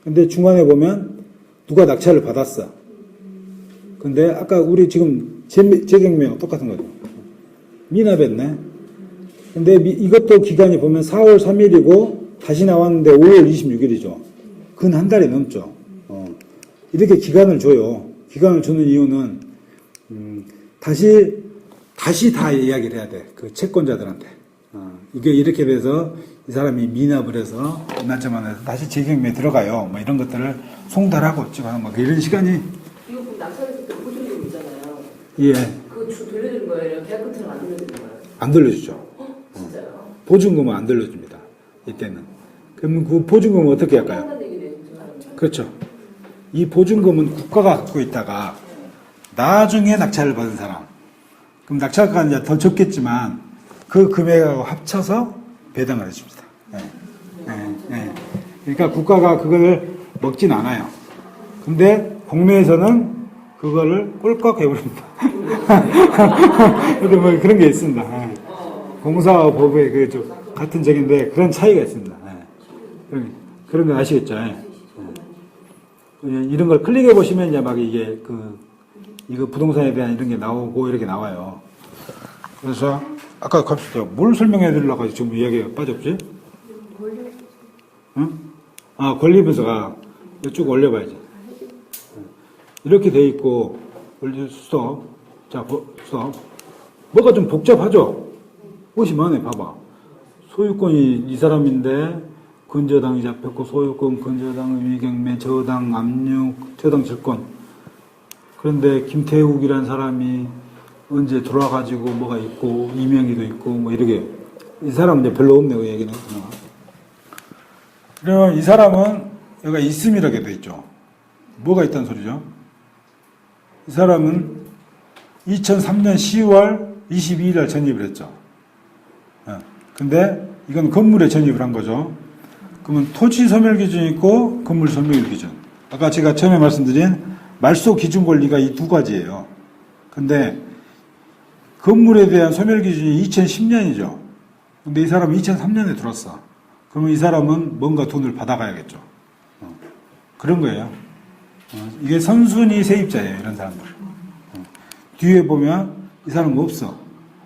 근데 중간에 보면 누가 낙찰을 받았어. 근데 아까 우리 지금 재경매하고 똑같은 거죠. 미납했네. 근데 이것도 기간이 보면 4월 3일이고 다시 나왔는데 5월 26일이죠. 근 한 달이 넘죠. 이렇게 기간을 줘요. 기간을 주는 이유는 다시 다 이야기를 해야 돼. 그 채권자들한테. 이게 이렇게 돼서 이 사람이 미납을 해서 날짜만 다시 재경매에 들어가요. 뭐 이런 것들을 송달하고 찍어하는 뭐 이런 시간이. 이거 그럼 낙찰했을 때 보증금 있잖아요. 예. 그거 돌려드린 거예요? 계약 끝으로 안 돌려드린 거예요? 안 돌려주죠. 진짜요? 보증금은 안 돌려줍니다. 이때는. 그러면 그 보증금은 어떻게 할까요? 한다는 얘기네요, 지금. 그렇죠. 이 보증금은 국가가 갖고 있다가 나중에 낙찰을 받은 사람. 그럼 낙찰가가 이제 더 적겠지만 그 금액하고 합쳐서 배당을 해줍니다. 네. 네. 네. 그러니까 국가가 그걸 먹진 않아요. 근데 공매에서는 그거를 꼴깍 해버립니다. 뭐 그런 게 있습니다. 네. 공사법의 그 같은 적인데 그런 차이가 있습니다. 네. 그런 거 아시겠죠? 네. 이런 걸 클릭해 보시면 이제 막 이게 이거 부동산에 대한 이런 게 나오고 이렇게 나와요. 그래서 아까 갑시다. 뭘 설명해 드리려고 지금 이야기가 빠졌지? 응? 권리 분석아. 쭉 올려봐야지. 이렇게 돼 있고, 스톱. 자, 스톱. 뭐가 좀 복잡하죠? 보시면 봐봐. 소유권이 이 사람인데, 근저당이 잡혔고, 소유권, 근저당, 위경매, 저당, 압류, 저당 질권. 그런데 김태욱이라는 사람이 언제 돌아가지고 뭐가 있고, 이명희도 있고, 뭐 이렇게. 이 사람은 이제 별로 없네요, 그 얘기는. 그러면 이 사람은 여기가 있음이라게 돼 있죠. 뭐가 있다는 소리죠? 이 사람은 2003년 10월 22일 날 전입을 했죠. 근데 이건 건물에 전입을 한 거죠. 그러면 토지 소멸 기준이 있고 건물 소멸 기준. 아까 제가 처음에 말씀드린 말소 기준 권리가 이 두 가지예요. 근데 건물에 대한 소멸 기준이 2010년이죠. 근데 이 사람은 2003년에 들어왔어. 그러면 이 사람은 뭔가 돈을 받아가야겠죠. 그런 거예요. 이게 선순위 세입자예요, 이런 사람들. 뒤에 보면 이 사람은 없어.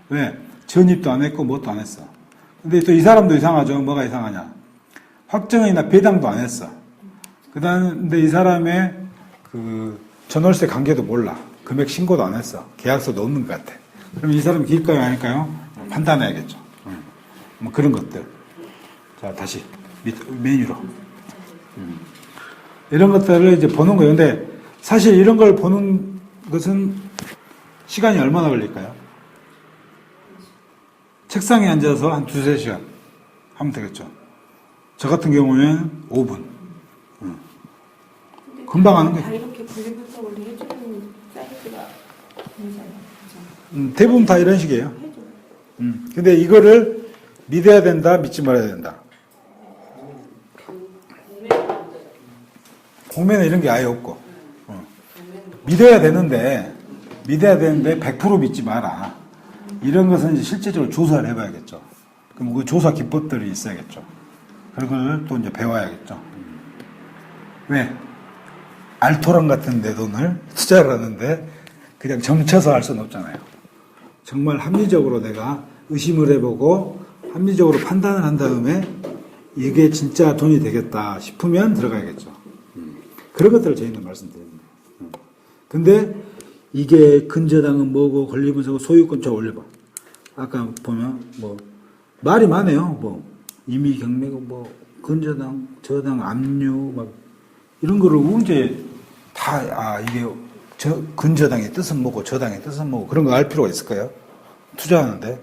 왜? 전입도 안 했고, 뭣도 안 했어. 근데 또 이 사람도 이상하죠. 뭐가 이상하냐. 확정이나 배당도 안 했어. 근데 이 사람의 전월세 관계도 몰라. 금액 신고도 안 했어. 계약서도 없는 것 같아. 그럼 이 사람이 길까요, 아닐까요? 판단해야겠죠. 뭐 그런 것들. 자, 다시 메뉴로. 이런 것들을 이제 보는 거예요. 근데 사실 이런 걸 보는 것은 시간이 얼마나 걸릴까요? 책상에 앉아서 한 2-3시간 하면 되겠죠. 저 같은 경우에는 5분. 금방 하는 거예요. 다 이렇게 분리분석 원리 해주는 사이트가 아니잖아요. 대부분 다 이런 식이에요. 해줘. 근데 이거를 믿어야 된다, 믿지 말아야 된다. 공매는 이런 게 아예 없고. 믿어야 되는데 100% 믿지 마라. 이런 것은 이제 실제적으로 조사를 해봐야겠죠. 그럼 그 조사 기법들이 있어야겠죠. 그런 걸 또 이제 배워야겠죠. 왜? 알토란 같은 내 돈을 투자를 하는데 그냥 점쳐서 할 수는 없잖아요. 정말 합리적으로 내가 의심을 해보고 합리적으로 판단을 한 다음에 이게 진짜 돈이 되겠다 싶으면 들어가야겠죠. 그런 것들을 저희는 말씀드립니다. 근데 이게 근저당은 뭐고 권리분석은 소유권 저 올려봐. 아까 보면 뭐 말이 많아요. 뭐 임의 경매고 뭐 근저당, 저당, 압류 막 이런 거를 언제 다 이게 근저당의 뜻은 뭐고 저당의 뜻은 뭐고 그런 거 알 필요가 있을까요? 투자하는데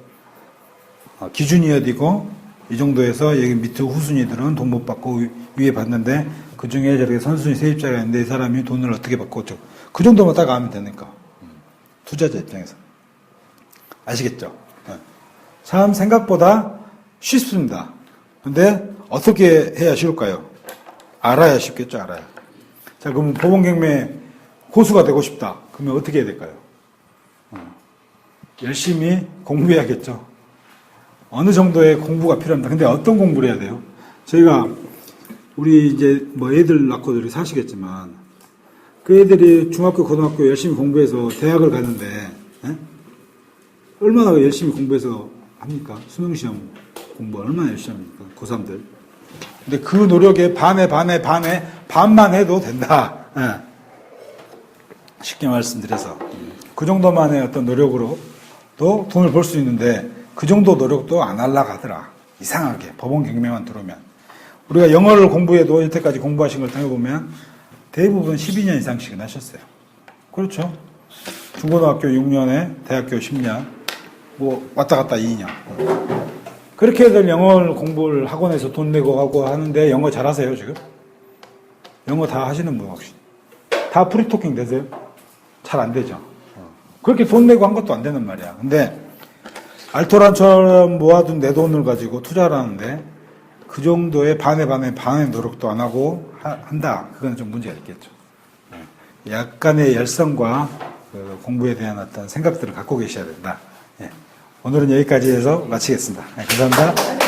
기준이 어디고 이 정도에서 여기 밑에 후순위들은 돈 못 받고 위에 받는데 그 중에 저렇게 선순위 세입자가 있는데 이 사람이 돈을 어떻게 받고 그 정도만 딱 알면 되니까 투자자 입장에서 아시겠죠? 참 생각보다 쉽습니다. 근데 어떻게 해야 쉬울까요? 알아야 쉽겠죠, 알아야. 자, 그러면 보건경매 고수가 되고 싶다. 그러면 어떻게 해야 될까요? 열심히 공부해야겠죠. 어느 정도의 공부가 필요합니다. 근데 어떤 공부를 해야 돼요? 저희가 우리 이제 뭐 애들 낳고들이 사시겠지만 그 애들이 중학교, 고등학교 열심히 공부해서 대학을 가는데 얼마나 열심히 공부해서 합니까? 수능시험 공부 얼마나 열심히 합니까? 고3들. 근데 그 노력에 반만 해도 된다. 쉽게 말씀드려서. 그 정도만의 어떤 노력으로도 돈을 벌 수 있는데 그 정도 노력도 안 하려고 하더라. 이상하게. 법원 경매만 들어오면. 우리가 영어를 공부해도 여태까지 공부하신 걸 당해보면 대부분 12년 이상씩은 하셨어요. 그렇죠? 중고등학교 6년에 대학교 10년, 뭐 왔다 갔다 2년. 그렇게들 영어를 공부를 학원에서 돈 내고 하고 하는데 영어 잘하세요, 지금? 영어 다 하시는 분 혹시? 다 프리토킹 되세요? 잘 안 되죠. 그렇게 돈 내고 한 것도 안 되는 말이야. 근데 알토란처럼 모아둔 내 돈을 가지고 투자를 하는데 그 정도의 반의 노력도 안 하고 한다. 그건 좀 문제가 있겠죠. 약간의 열성과 그 공부에 대한 어떤 생각들을 갖고 계셔야 된다. 오늘은 여기까지 해서 마치겠습니다. 감사합니다.